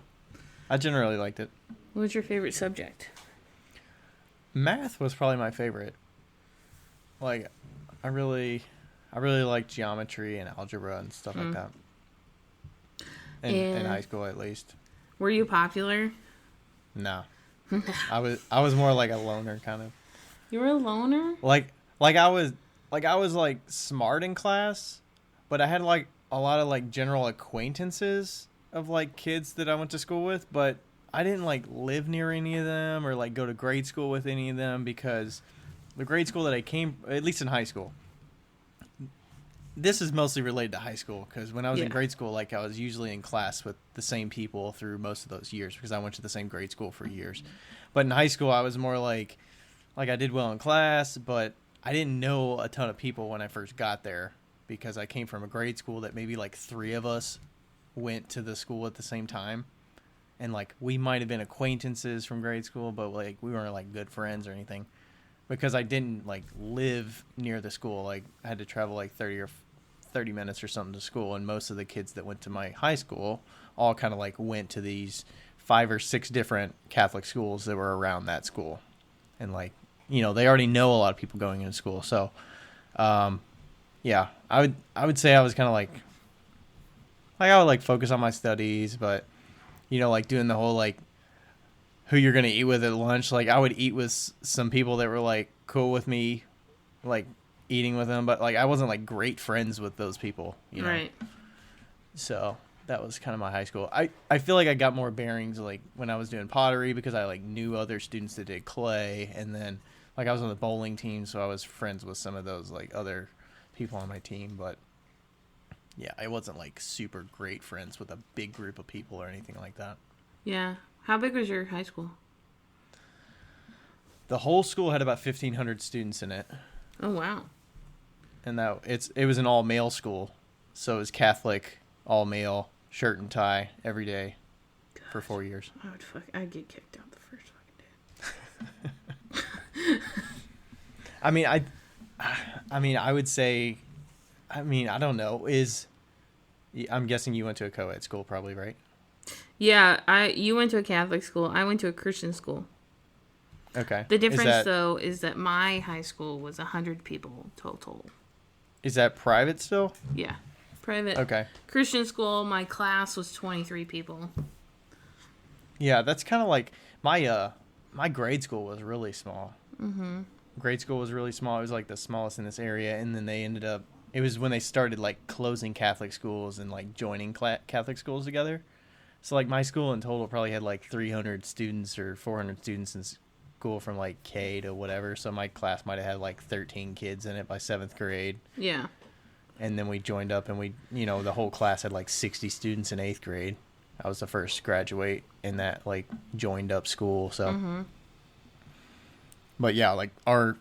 I generally liked it. What was your favorite subject? Math was probably my favorite. Like, I really liked geometry and algebra and stuff like that. In high school, at least. Were you popular? No. I was more like a loner kind of. You were a loner? Like I was like smart in class, but I had like a lot of like general acquaintances of like kids that I went to school with, but I didn't like live near any of them or like go to grade school with any of them, because the grade school that I came, at least in high school, this is mostly related to high school, because when I was in grade school, like I was usually in class with the same people through most of those years, because I went to the same grade school for years. But in high school, I was more like I did well in class, but I didn't know a ton of people when I first got there, because I came from a grade school that maybe like 3 of us went to the school at the same time. And like we might have been acquaintances from grade school, but like we weren't like good friends or anything, because I didn't like live near the school. Like I had to travel like 30 minutes or something to school, and most of the kids that went to my high school all kind of like went to these 5 or 6 different Catholic schools that were around that school. And like, you know, they already know a lot of people going into school. So, yeah, I would say I was kind of like I would like focus on my studies, but you know, like doing the whole like who you're going to eat with at lunch. Like I would eat with some people that were like cool with me, like eating with them, but like I wasn't like great friends with those people, you know? Right. So that was kind of my high school. I feel like I got more bearings like when I was doing pottery, because I like knew other students that did clay, and then like I was on the bowling team, so I was friends with some of those like other people on my team. But yeah, I wasn't like super great friends with a big group of people or anything like that. Yeah. How big was your high school? The whole school had about 1,500 students in it. Oh, wow. And it was an all male school, so it was Catholic, all male, shirt and tie every day for 4 years. I'd get kicked out the first fucking day. I mean, I would say I mean, I don't know. I'm guessing you went to a co-ed school, probably, right? Yeah, you went to a Catholic school. I went to a Christian school. Okay. The difference, though, is that my high school was 100 people total. Is that private still? Yeah, private. Okay. Christian school, my class was 23 people. Yeah, that's kind of like my grade school was really small. Mm-hmm. Grade school was really small. It was like the smallest in this area, and then they ended up. It was when they started like closing Catholic schools and like joining Catholic schools together. So like my school in total probably had like 300 students or 400 students in school from like K to whatever. So my class might have had like 13 kids in it by 7th grade. Yeah. And then we joined up, and the whole class had like 60 students in 8th grade. I was the first to graduate in that like joined up school. So, But yeah, like our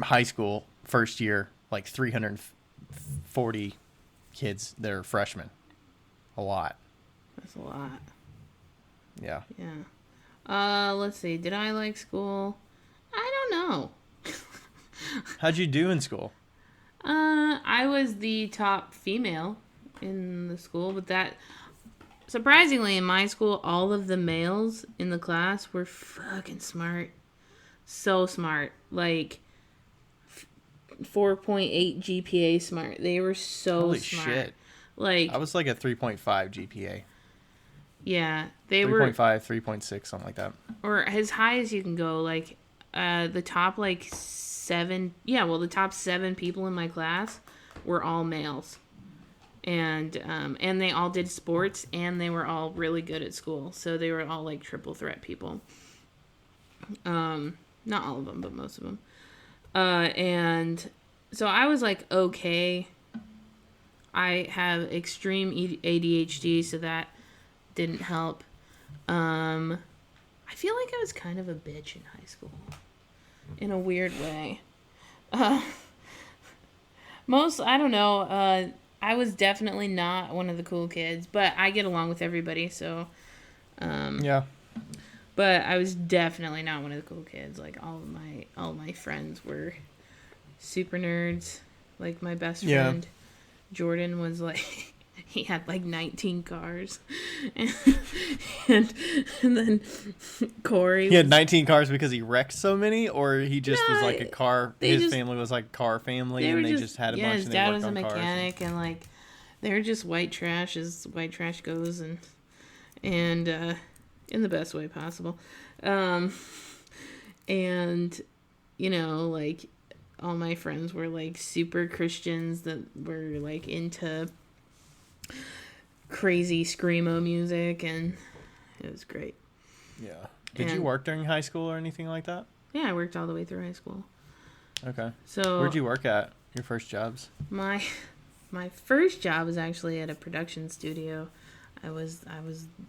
high school first year, like 340 kids that are freshmen. A lot. That's a lot. Yeah. Yeah. Let's see. Did I like school? I don't know. How'd you do in school? I was the top female in the school, but that surprisingly in my school, all of the males in the class were fucking smart. So smart. Like 4.8 GPA smart. They were so Holy smart. shit. Like I was like a 3.5 GPA. Yeah, they 3.5, were 3.6, something like that. or as high as you can go. Like the top like 7. Yeah, well, the top 7 people in my class were all males, and they all did sports, and they were all really good at school. So they were all like triple threat people. Not all of them, but most of them. And so I was like, okay. I have extreme ADHD, so that didn't help. I feel like I was kind of a bitch in high school, in a weird way. I don't know. I was definitely not one of the cool kids, but I get along with everybody, so. Yeah. But I was definitely not one of the cool kids. Like all of my friends were super nerds. Like my best friend. Yeah. Jordan was like, he had like 19 cars. And then Corey He had 19 cars because he wrecked so many, or he just was like a car, his just, family was like a car family, and they just had a bunch his and dad they was worked a on mechanic, cars. and like, they're just white trash as white trash goes, and in the best way possible. And, like, all my friends were like super Christians that were like into crazy screamo music, and it was great. Yeah. Did you work during high school or anything like that? Yeah, I worked all the way through high school. Okay. So where'd you work at? Your first jobs? My first job was actually at a production studio. I was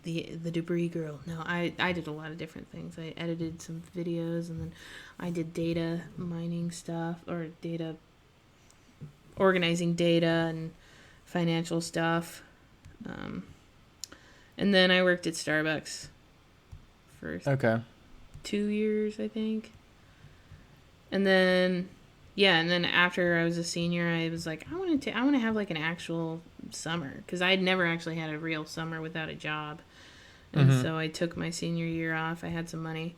the debris girl. No, I did a lot of different things. I edited some videos, and then I did data mining stuff, or organizing data and financial stuff. And then I worked at Starbucks for 2 years, I think. And then after I was a senior, I was like, I want to have like an actual summer, because I had never actually had a real summer without a job. And so I took my senior year off. I had some money.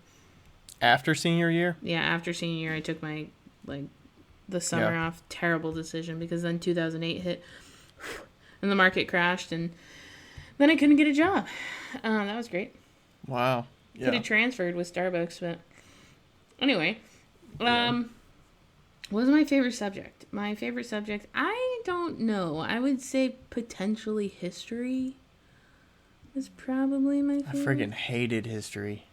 After senior year? Yeah, after senior year, I took my the summer off. Terrible decision, because then 2008 hit and the market crashed, and then I couldn't get a job. That was great. Wow. Yeah. Could have transferred with Starbucks, but anyway. What was my favorite subject? My favorite subject, I don't know. I would say potentially history is probably my favorite. I friggin' hated history.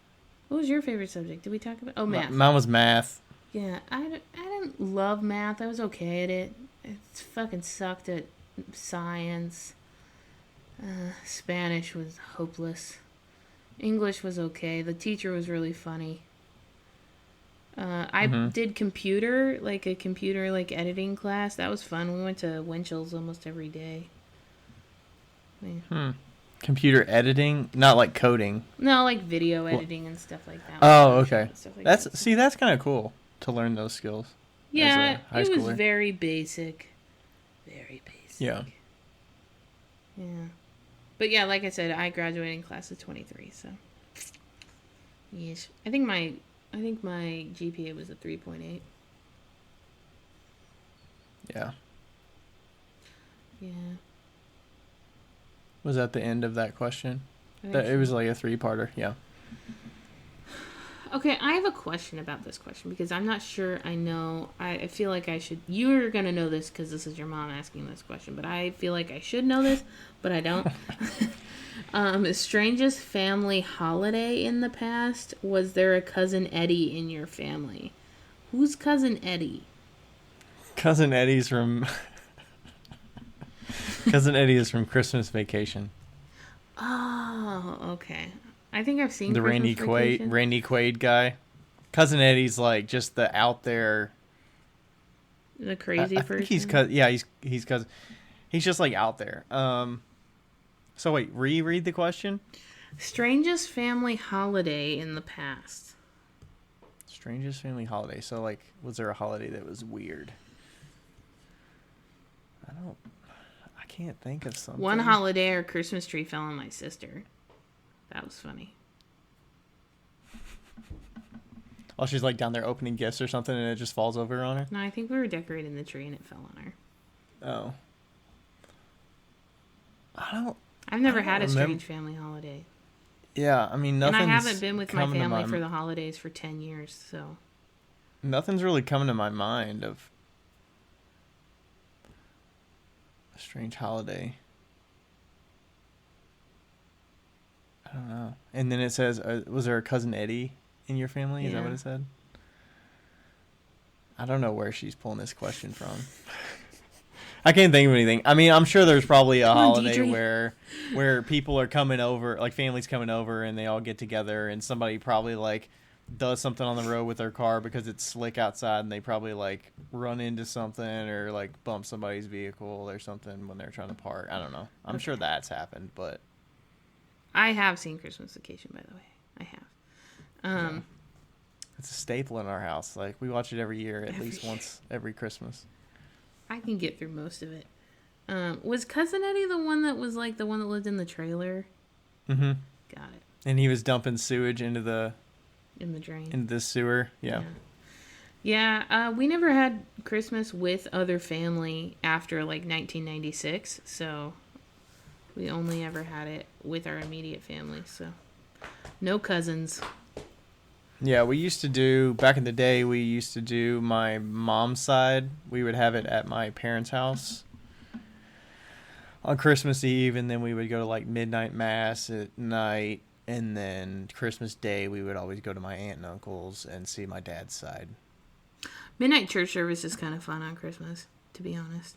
What was your favorite subject? Did we talk about? Oh, math. Mine was math. Yeah, I didn't love math. I was okay at it. It fucking sucked at science. Spanish was hopeless. English was okay. The teacher was really funny. I did computer editing class. That was fun. We went to Winchell's almost every day. Yeah. Computer editing, not like coding. No, like video editing and stuff like that. Oh, okay. Like that's kind of cool to learn those skills. Yeah, as a high it was schooler. very basic. Very basic. Yeah. Yeah. But yeah, like I said, I graduated in class of 23, so. Yes. I think my GPA was a 3.8. Yeah. Yeah. Was that the end of that question? I think It was like a 3-parter. Yeah. Okay, I have a question about this question because I'm not sure I know. I feel like I should. You're going to know this because this is your mom asking this question, but I feel like I should know this, but I don't. Strangest family holiday in the past? Was there a Cousin Eddie in your family? Who's Cousin Eddie? Cousin Eddie's from... Cousin Eddie is from Christmas Vacation. Oh, okay. I think I've seen The Christmas Vacation. Randy Quaid guy. Cousin Eddie's like just the out there... The crazy I person. think he's cousin. He's just like out there. So wait, reread the question. Strangest family holiday in the past. Strangest family holiday. So like, was there a holiday that was weird? I can't think of something. One holiday, our Christmas tree fell on my sister. That was funny. Oh, she's like down there opening gifts or something, and it just falls over on her. No, I think we were decorating the tree and it fell on her. Oh. I've never I don't had a remember. strange family holiday. Yeah, I mean, And nothing's I haven't been with my coming to family for the holidays for 10 years, so. Nothing's really coming to my mind of a strange holiday. I don't know. And then it says, was there a Cousin Eddie in your family? Is that what Yeah. it said? I don't know where she's pulling this question from. I can't think of anything. I mean, I'm sure there's probably a holiday where people are coming over, like families coming over, and they all get together, and somebody probably like does something on the road with their car because it's slick outside, and they probably like run into something or like bump somebody's vehicle or something when they're trying to park. I don't know. I'm sure that's happened, but I have seen Christmas Vacation, by the way. I have. Yeah. It's a staple in our house. Like we watch it every year, at least once every Christmas. I can get through most of it. Was Cousin Eddie the one that was like the one that lived in the trailer? Mm-hmm. Got it. And he was dumping sewage into the drain. into the sewer. Yeah. Yeah, we never had Christmas with other family after like 1996, so we only ever had it with our immediate family, so no cousins. Yeah, we used to do, back in the day, we used to do my mom's side. We would have it at my parents' house on Christmas Eve, and then we would go to like midnight mass at night, and then Christmas Day we would always go to my aunt and uncle's and see my dad's side. Midnight church service is kind of fun on Christmas, to be honest.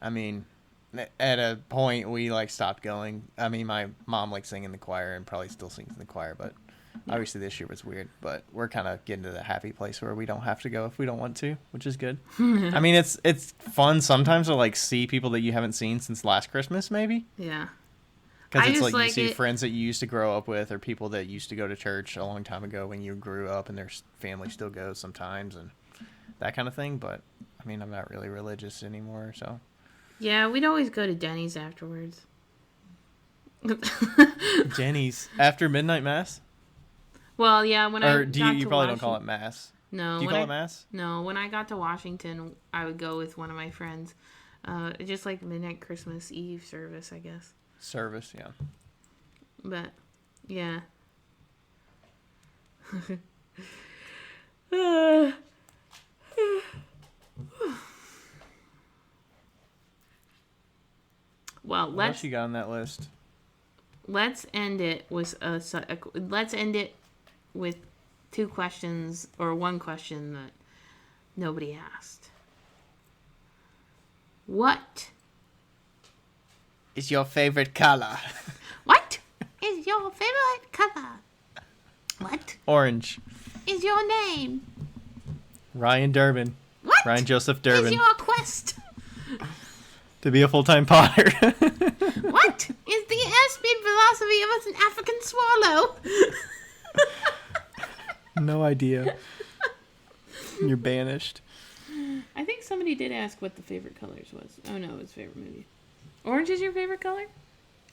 I mean, at a point we like stopped going. I mean, my mom likes singing in the choir and probably still sings in the choir, but obviously this year was weird. But we're kind of getting to the happy place where we don't have to go if we don't want to, which is good. I mean, it's fun sometimes to like see people that you haven't seen since last Christmas, maybe. Yeah. Because it's just like you see it. friends that you used to grow up with, or people that used to go to church a long time ago when you grew up, and their family still goes sometimes, and that kind of thing. But I mean, I'm not really religious anymore, so. Yeah, we'd always go to Denny's afterwards. Jenny's after midnight mass. Well, yeah, when Or I do got you to probably Washington, don't call it mass? No. Do you call it mass? No, when I got to Washington, I would go with one of my friends. Just like midnight Christmas Eve service, I guess. Service, yeah. But, yeah. Well, What else you got on that list? let's end it with two questions or one question that nobody asked. What Is your favorite color? What is your favorite color? What Orange. is your name? Ryan Durbin. What Ryan Joseph is Durbin. your quest? To be a full-time potter. What is the airspeed velocity of an African swallow? No idea. You're banished. I think somebody did ask what the favorite colors was. Oh no, it was favorite movie. Orange is your favorite color?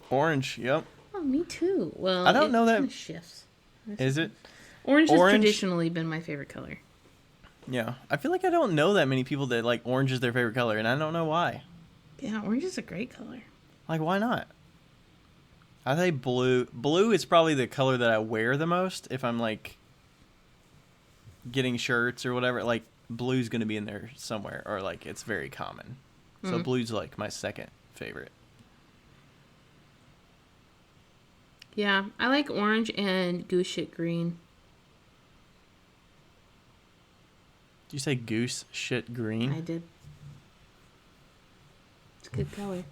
Orange, yep. Oh, me too. Well, I don't know that- kinda shifts. Is it? Orange has Orange- traditionally been my favorite color. Yeah. I feel like I don't know that many people that like orange is their favorite color, and I don't know why. Yeah, orange is a great color. Like, why not? I think blue. Blue is probably the color that I wear the most if I'm like getting shirts or whatever. Like, blue's gonna be in there somewhere, or like it's very common. So blue's like my second favorite. Yeah, I like orange and goose shit green. Did you say goose shit green? I did. It's a good color.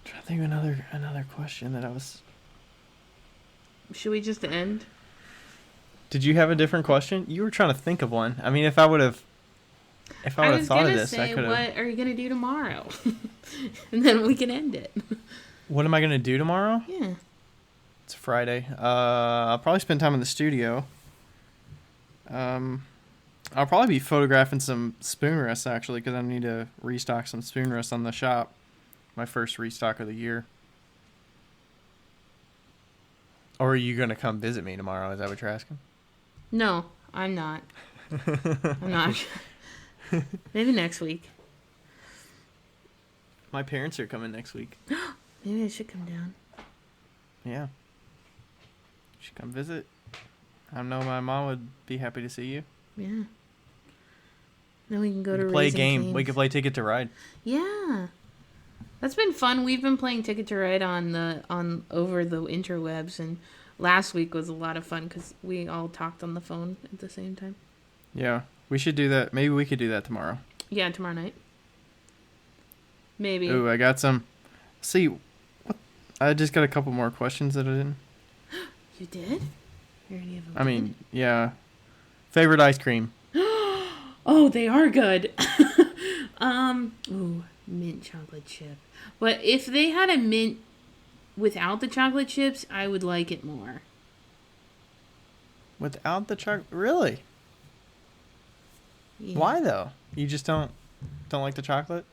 Trying to think of another question that I was. Should we just end? Did you have a different question? You were trying to think of one. I mean, if I would have thought of this, I could have. What are you gonna do tomorrow? And then we can end it. What am I gonna do tomorrow? Yeah. It's Friday. I'll probably spend time in the studio. I'll probably be photographing some spoon rests actually, because I need to restock some spoon rests on the shop. My first restock of the year. Or are you gonna come visit me tomorrow? Is that what you're asking? No, I'm not. I'm not. Maybe next week. My parents are coming next week. Maybe I should come down. Yeah. You should come visit. I know my mom would be happy to see you. Yeah. Then we can go We to could play a Raising game. Cane's. We could play Ticket to Ride. Yeah. That's been fun. We've been playing Ticket to Ride on over the interwebs, and last week was a lot of fun because we all talked on the phone at the same time. Yeah. We should do that. Maybe we could do that tomorrow. Yeah, tomorrow night. Maybe. Ooh, I got some. See, what? I just got a couple more questions that I didn't. You did? You already have a I mean, yeah. Favorite ice cream? Oh, they are good. Ooh, mint chocolate chip. But if they had a mint without the chocolate chips, I would like it more. Without the chocolate? Really? Yeah. Why though? You just don't like the chocolate?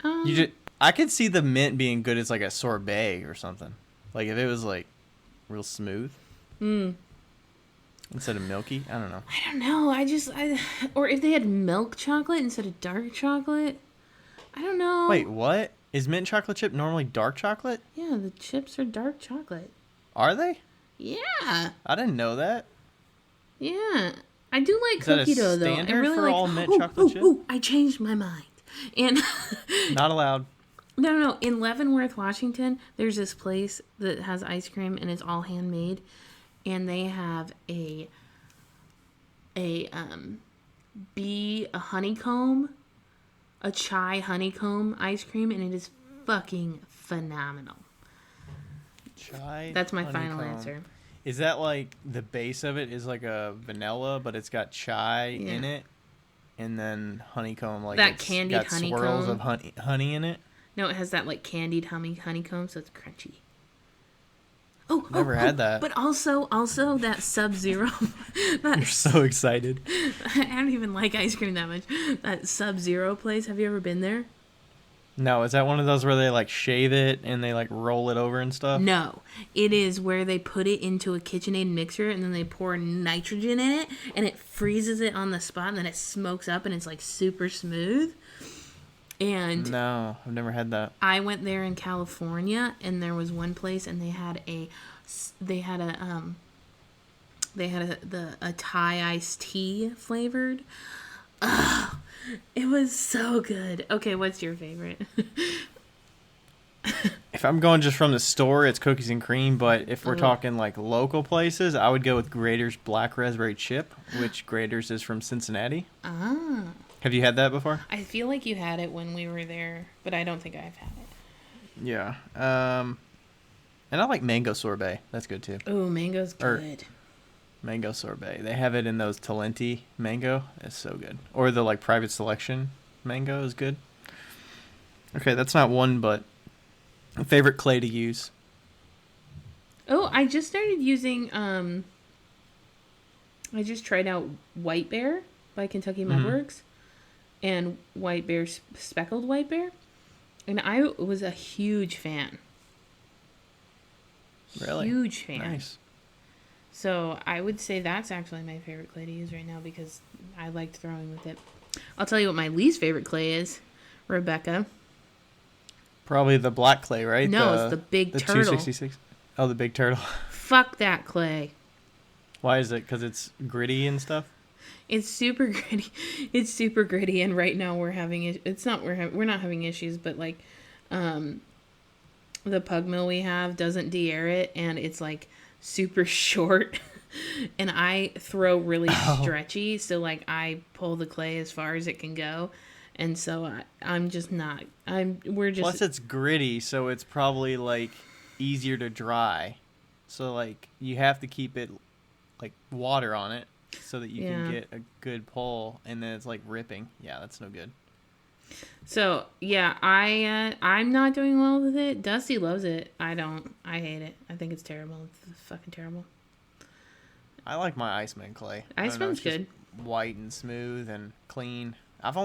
Um, You just I could see the mint being good as like a sorbet or something. Like if it was like real smooth instead of milky. I don't know. I don't know. Or if they had milk chocolate instead of dark chocolate. I don't know. Wait, what? Is mint chocolate chip normally dark chocolate? Yeah, the chips are dark chocolate. Are they? Yeah. I didn't know that. Yeah. I do like Is that a cookie dough though. I standard really for like all mint chocolate chip? I changed my mind. And Not allowed. No. In Leavenworth, Washington, there's this place that has ice cream and it's all handmade, and they have a honeycomb, a chai honeycomb ice cream, and it is fucking phenomenal. Chai. That's my final honeycomb. answer. Is that like the base of it is like a vanilla, but it's got chai in it, and then honeycomb like That it's candied got swirls of honeycomb. honey in it? No, it has that like candied honeycomb, so it's crunchy. Never had that. But also that Sub-Zero. You're so excited. I don't even like ice cream that much. That Sub-Zero place. Have you ever been there? No, is that one of those where they like shave it and they like roll it over and stuff? No, it is where they put it into a KitchenAid mixer and then they pour nitrogen in it and it freezes it on the spot and then it smokes up and it's like super smooth. And No, I've never had that. I went there in California and there was one place and they had a Thai iced tea flavored. Ugh, it was so good. Okay, what's your favorite? If I'm going just from the store, it's cookies and cream. But if we're talking like local places, I would go with Grater's Black Raspberry Chip, which Grater's is from Cincinnati. Ah. Have you had that before? I feel like you had it when we were there, but I don't think I've had it. Yeah. And I like mango sorbet. That's good too. Oh, mango's good. Mango sorbet. They have it in those Talenti mango. It's so good. Or the like private selection mango is good. Okay, that's not one, but favorite clay to use. Oh, I just started using I just tried out White Bear by Kentucky Mm-hmm. Mudworks and White Bear Speckled White Bear, and I was a huge fan. Really? Huge fan. Nice. So I would say that's actually my favorite clay to use right now because I liked throwing with it. I'll tell you what my least favorite clay is, Rebecca. Probably the black clay, right? No, it's the big the turtle. 266. Oh, the big turtle. Fuck that clay. Why is it? Because it's gritty and stuff. It's super gritty. It's super gritty, and right now we're having it's not we're not having issues, but like, the pug mill we have doesn't de-air it, and it's like super short, and I throw really stretchy, so like I pull the clay as far as it can go, and so I'm just not. We're just. Plus, it's gritty, so it's probably like easier to dry. So like you have to keep it like water on it so that you can get a good pull, and then it's like ripping. Yeah, that's no good. So yeah, I'm not doing well with it. Dusty loves it. I don't. I hate it. I think it's terrible. It's fucking terrible. I like my Iceman clay. Iceman's it's just good. white and smooth and clean. I'm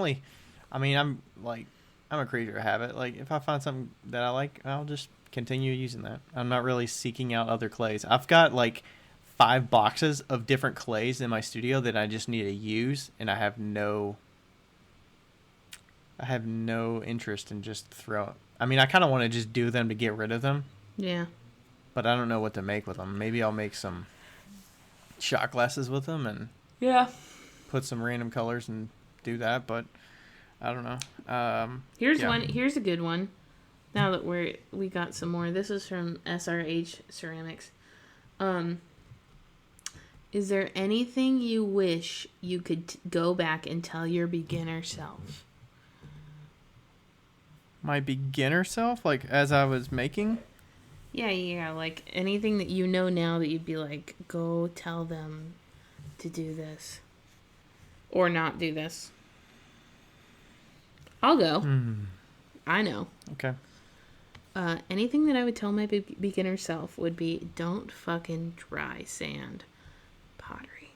a creature of habit. Like if I find something that I like, I'll just continue using that. I'm not really seeking out other clays. I've got like 5 boxes of different clays in my studio that I just need to use, and I have no interest in just throw. I mean, I kind of want to just do them to get rid of them. Yeah. But I don't know what to make with them. Maybe I'll make some shot glasses with them and put some random colors and do that. But I don't know. Here's one. Here's a good one. Now that we got some more. This is from SRH Ceramics. Is there anything you wish you could go back and tell your beginner self? My beginner self, like as I was making. Yeah. Like anything that you know now that you'd be like, go tell them to do this, or not do this. I'll go. I know. Okay. Anything that I would tell my beginner self would be, don't fucking dry sand pottery.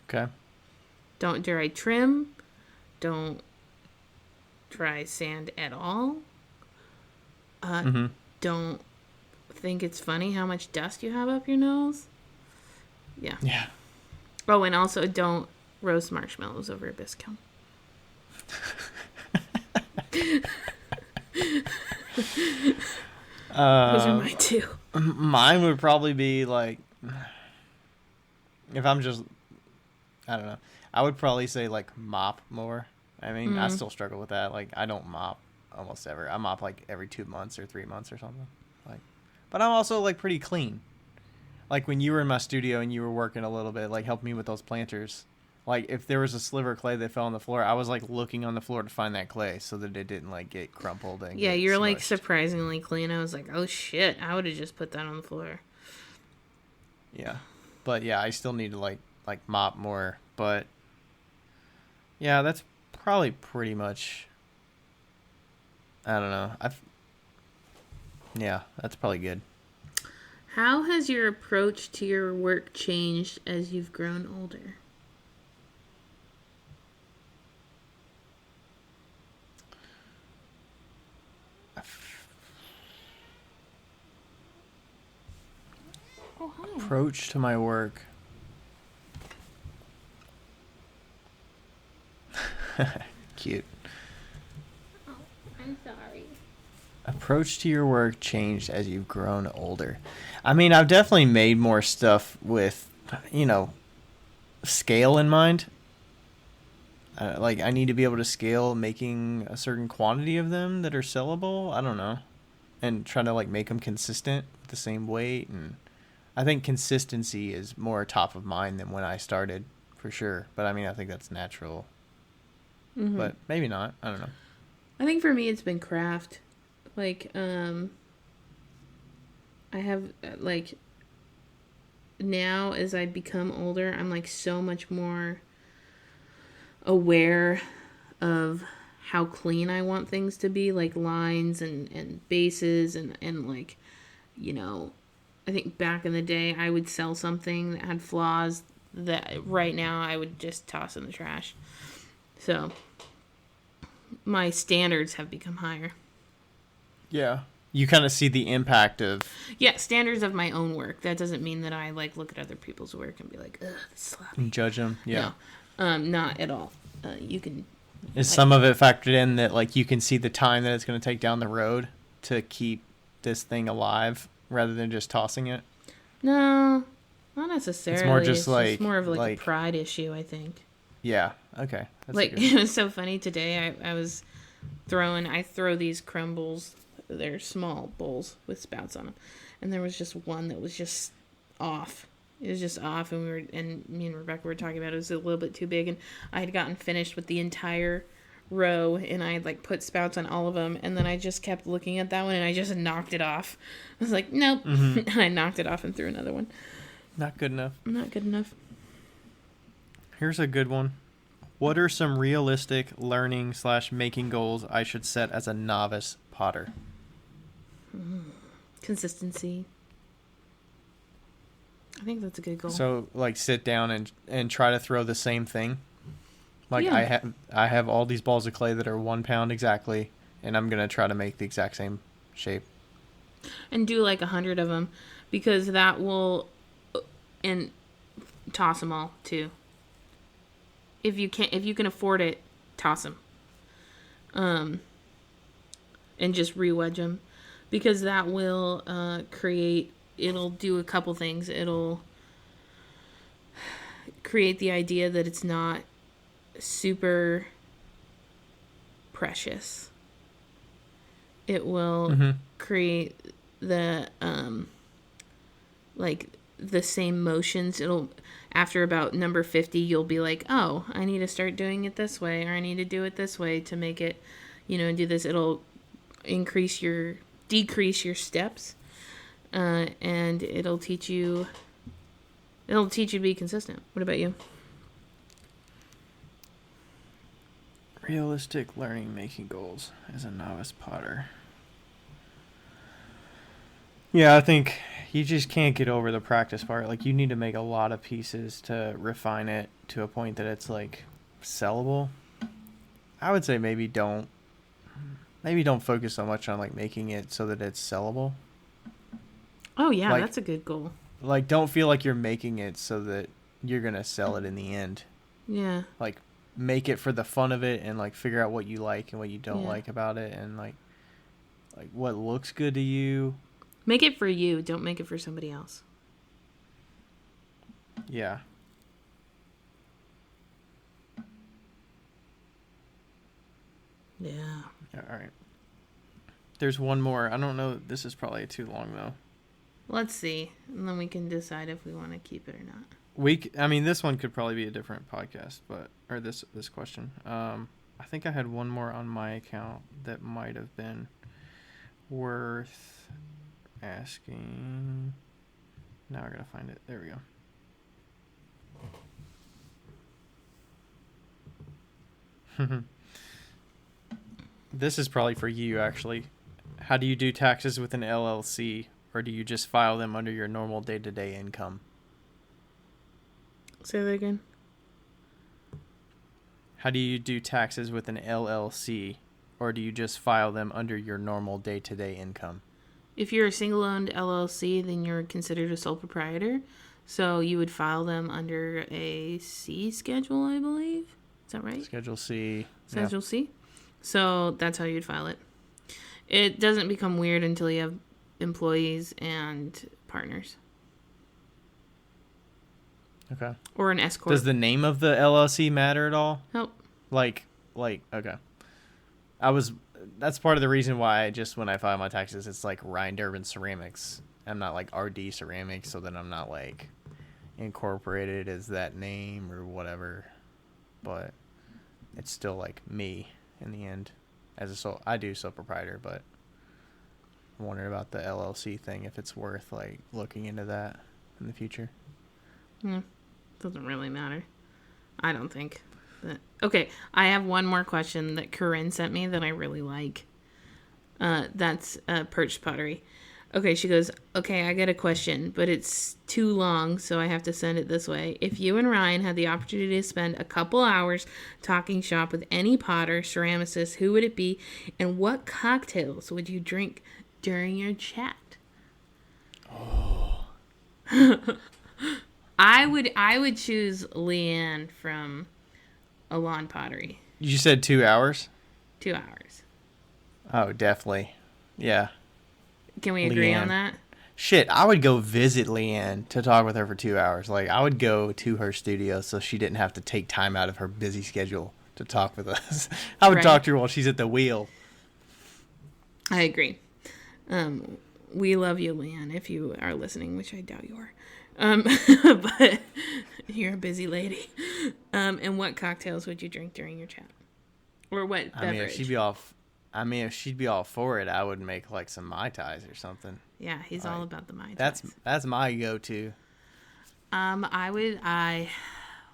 Okay. Don't dry trim. Don't dry sand at all. Don't think it's funny how much dust you have up your nose. Yeah. Yeah. Oh, and also don't roast marshmallows over a biscuit. Those are my 2. Mine would probably be like, if I'm just, I don't know. I would probably say like mop more. I mean, I still struggle with that. Like I don't mop almost ever. I mop like every 2 months or 3 months or something. Like, but I'm also like pretty clean. Like when you were in my studio and you were working a little bit, like help me with those planters. Like if there was a sliver of clay that fell on the floor, I was like looking on the floor to find that clay so that it didn't like get crumpled and Yeah, get you're like smushed. surprisingly clean. I was like, oh shit, I would have just put that on the floor. Yeah, but yeah, I still need to like mop more. But yeah, that's probably pretty much. I don't know. Yeah, that's probably good. How has your approach to your work changed as you've grown older? Oh, hi. Approach to my work. Cute. Oh, I'm sorry. Approach to your work changed as you've grown older. I mean, I've definitely made more stuff with, scale in mind. Like, I need to be able to scale making a certain quantity of them that are sellable. I don't know. And try to, like, make them consistent with the same weight. And I think consistency is more top of mind than when I started, for sure. But, I mean, I think that's natural. Mm-hmm. But maybe not. I don't know. I think for me it's been craft. Like, I have, like, now as I become older, I'm, like, so much more aware of how clean I want things to be, like lines and bases and like, you know, I think back in the day I would sell something that had flaws that right now I would just toss in the trash. So my standards have become higher. Yeah. You kind of see the impact of... Yeah, standards of my own work. That doesn't mean that I like look at other people's work and be like, ugh, this is sloppy. And judge them. Yeah. No, not at all. You can... Is some of it factored in that, like, you can see the time that it's going to take down the road to keep this thing alive rather than just tossing it? No, not necessarily. It's more just like... more of like a pride issue, I think. Yeah. Okay. That's like, it was so funny today. I throw these crumbles. They're small bowls with spouts on them. And there was just one that was just off. It was just off, and me and Rebecca were talking about it. It was a little bit too big, and I had gotten finished with the entire row, and I had like put spouts on all of them, and then I just kept looking at that one, and I just knocked it off. I was like, nope. And I knocked it off and threw another one. Not good enough. Not good enough. Here's a good one. What are some realistic learning/making goals I should set as a novice potter? Consistency. I think that's a good goal. So, like, sit down and try to throw the same thing. Like, Yeah. I have all these balls of clay that are 1 pound exactly, and I'm gonna try to make the exact same shape. And do like 100 of them, because that will, and toss them all too. If you can afford it, toss them. And just re-wedge them, because that will it'll do a couple things. It'll create the idea that it's not super precious. It will create the like the same motions. It'll, after about number 50, you'll be like, oh, I need to start doing it this way, or I need to do it this way to make it, and do this. It'll decrease your steps, and it'll teach you to be consistent. What about you? Realistic learning making goals as a novice potter. Yeah, I think you just can't get over the practice part. Like, you need to make a lot of pieces to refine it to a point that it's like sellable. I would say maybe don't focus so much on like making it so that it's sellable. Oh yeah, like, that's a good goal. Like, don't feel like you're making it so that you're gonna sell it in the end. Yeah. Like, make it for the fun of it, and like figure out what you like and what you don't like about it, and like what looks good to you. Make it for you. Don't make it for somebody else. Yeah. Yeah. All right. There's one more. I don't know. This is probably too long though. Let's see, and then we can decide if we want to keep it or not. I mean, this one could probably be a different podcast, or this question. I think I had one more on my account that might have been worth asking. Now I gotta find it. There we go. This is probably for you, actually. How do you do taxes with an LLC, or do you just file them under your normal day-to-day income? Say that again. How do you do taxes with an LLC, or do you just file them under your normal day-to-day income? If you're a single-owned LLC, then you're considered a sole proprietor. So you would file them under a C schedule, I believe. Is that right? Schedule C. Schedule C. So that's how you'd file it. It doesn't become weird until you have employees and partners. Okay. Or an S corp. Does the name of the LLC matter at all? Nope. Like, okay. That's part of the reason why when I file my taxes, it's like Ryan Durbin Ceramics. I'm not like RD Ceramics, so then I'm not like incorporated as that name or whatever. But it's still like me in the end. I do sole proprietor, but I'm wondering about the LLC thing, if it's worth like looking into that in the future. Yeah. Doesn't really matter. I don't think. But Okay, I have one more question that Corinne sent me that I really like. That's perched pottery. Okay, she goes, okay, I got a question, but it's too long, so I have to send it this way. If you and Ryan had the opportunity to spend a couple hours talking shop with any potter, ceramicist, who would it be, and what cocktails would you drink during your chat? Oh. I would choose Leanne from Alon Pottery. You said 2 hours? 2 hours. Oh, definitely. Yeah. Can we agree Leanne. on that? Shit, I would go visit Leanne to talk with her for 2 hours. Like, I would go to her studio so she didn't have to take time out of her busy schedule to talk with us. I would Right. talk to her while she's at the wheel. I agree. We love you, Leanne, if you are listening, which I doubt you are. But you're a busy lady. And what cocktails would you drink during your chat? Or what beverage? If she'd be all for it, I would make like some Mai Tais or something. Yeah, he's all about the Mai Tais. That's my go-to.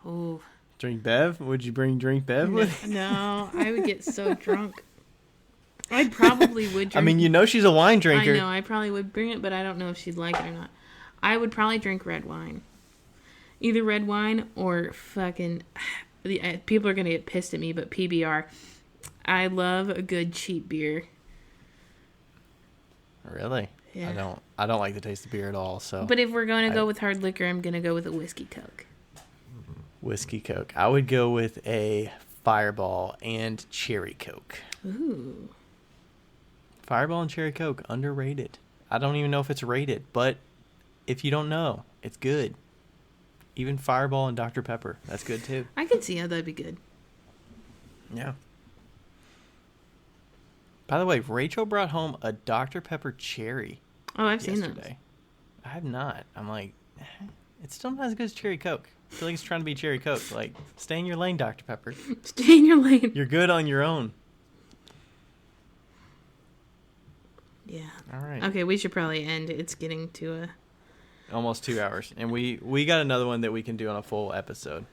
Ooh. Drink Bev? Would you drink Bev with? No, I would get so drunk. I probably would drink. I mean, you know she's a wine drinker. I know, I probably would bring it, but I don't know if she'd like it or not. I would probably drink red wine. Either red wine or fucking... People are going to get pissed at me, but PBR. I love a good cheap beer. Really? Yeah. I don't like the taste of beer at all, so... But if we're going to go with hard liquor, I'm going to go with a whiskey Coke. Whiskey Coke. I would go with a Fireball and Cherry Coke. Ooh. Fireball and Cherry Coke, underrated. I don't even know if it's rated, but if you don't know, it's good. Even Fireball and Dr. Pepper, that's good too. I can see how that'd be good. Yeah. By the way, Rachel brought home a Dr. Pepper Cherry Oh, I've seen yesterday. I have not. I'm like, it's still not as good as Cherry Coke. I feel like it's trying to be Cherry Coke. Like, stay in your lane, Dr. Pepper. those. Stay in your lane. You're good on your own. Yeah. All right. Okay, we should probably end. It's getting to a... Almost 2 hours. And we got another one that we can do on a full episode.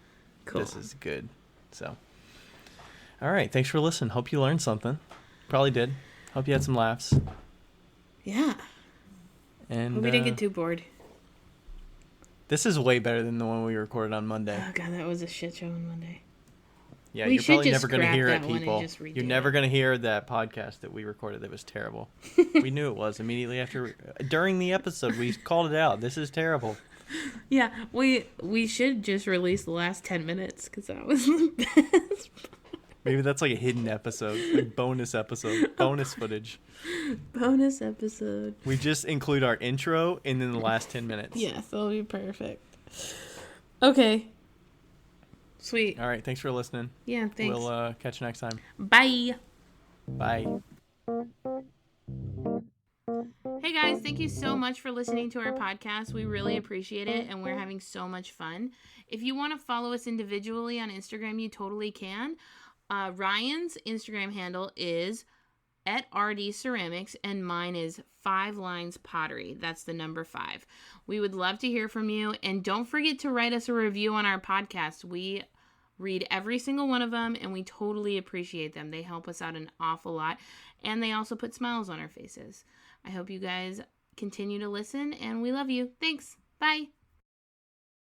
Cool. This is good. So, all right. Thanks for listening. Hope you learned something. Probably did. Hope you had some laughs. Yeah. And Hope we didn't get too bored. This is way better than the one we recorded on Monday. Oh, God, that was a shit show on Monday. Yeah, We you're should probably just never going to scrap hear it, that one and people. just redo You're never it. going to hear that podcast that we recorded that was terrible. We knew it was immediately after. During the episode, we called it out. This is terrible. Yeah, we should just release the last 10 minutes because that was the best. Maybe that's like a hidden episode, like bonus episode, bonus footage. Bonus episode. We just include our intro and then the last 10 minutes. Yes, that'll be perfect. Okay. Sweet. All right. Thanks for listening. Yeah, thanks. We'll catch you next time. Bye. Bye. Hey guys, thank you so much for listening to our podcast. We really appreciate it and we're having so much fun. If you want to follow us individually on Instagram, you totally can. Ryan's Instagram handle is @RDCeramics and mine is 5 Lines Pottery. That's the number 5. We would love to hear from you and don't forget to write us a review on our podcast. We read every single one of them and we totally appreciate them. They help us out an awful lot and they also put smiles on our faces. I hope you guys continue to listen and we love you. Thanks. Bye.